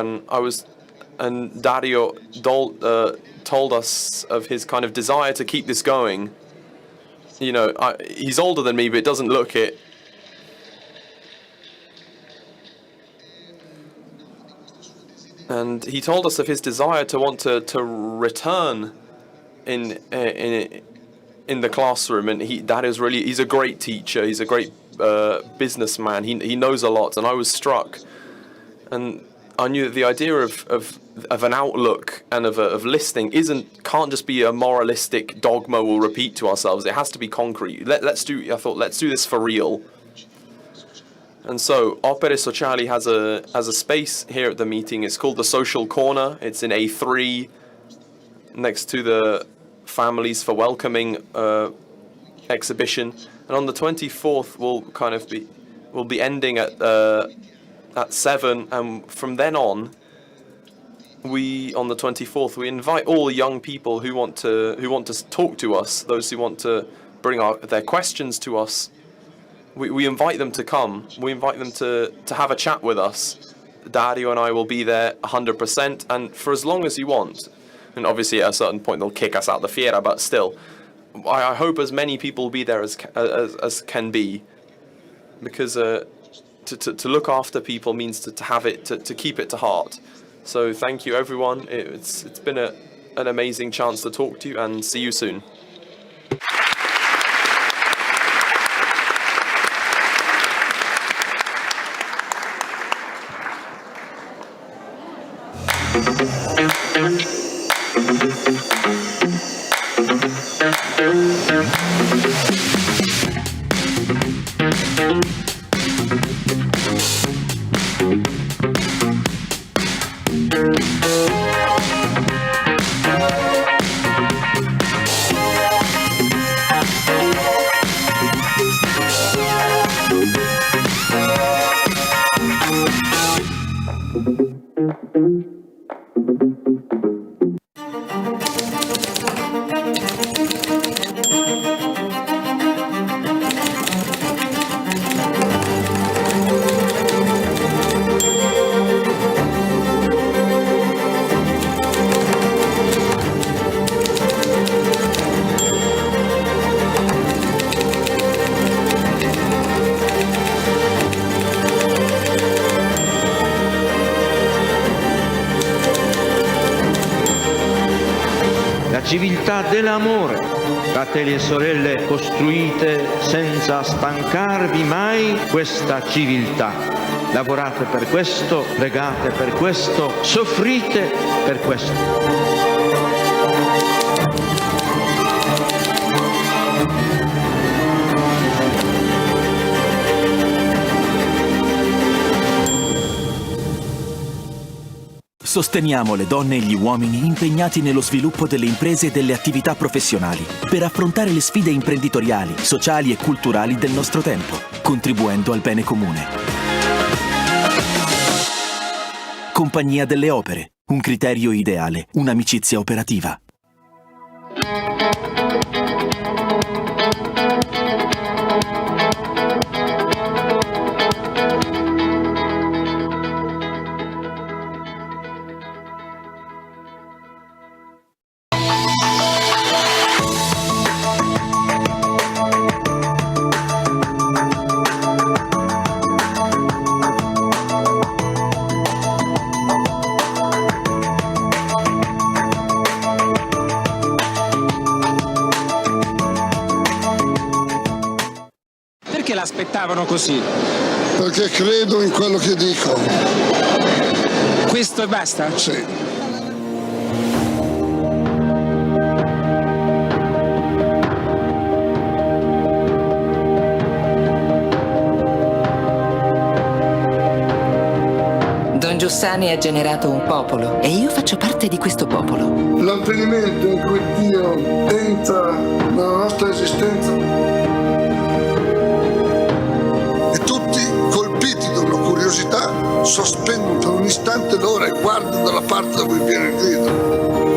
and Dario told us of his kind of desire to keep this going. You know, he's older than me, but it doesn't look it. And he told us of his desire to want to return in the classroom. And Dario's really, he's a great teacher. He's a great businessman. He knows a lot. And I was struck, and I knew that the idea of an outlook and of listening can't just be a moralistic dogma we'll repeat to ourselves. It has to be concrete. Let's do this for real. And so Opere Sociali has a space here at the meeting. It's called the Social Corner. It's in A3, next to the Families for Welcoming exhibition. And on the 24th we'll be ending at 7, and from then on, on the 24th, we invite all young people who want to talk to us, those who want to bring their questions to us. We invite them to come. We invite them to have a chat with us. Dario and I will be there 100%, and for as long as you want. And obviously at a certain point they'll kick us out the fiera, but still, I hope as many people will be there as can be, because to look after people means to keep it to heart. So thank you, everyone. It's been an amazing chance to talk to you, and see you soon. Civiltà dell'amore, fratelli e sorelle, costruite senza stancarvi mai questa civiltà. Lavorate per questo, pregate per questo, soffrite per questo. Sosteniamo le donne e gli uomini impegnati nello sviluppo delle imprese e delle attività professionali per affrontare le sfide imprenditoriali, sociali e culturali del nostro tempo, contribuendo al bene comune. Compagnia delle Opere, un criterio ideale, un'amicizia operativa. l'aspettavano così? Perché credo in quello che dico. Questo e basta? Sì. Don Giussani ha generato un popolo e io faccio parte di questo popolo. L'avvenimento in cui Dio entra nella nostra esistenza e tutti, colpiti da una curiosità, sospendono per un istante l'ora e guardano dalla parte da cui viene il grido.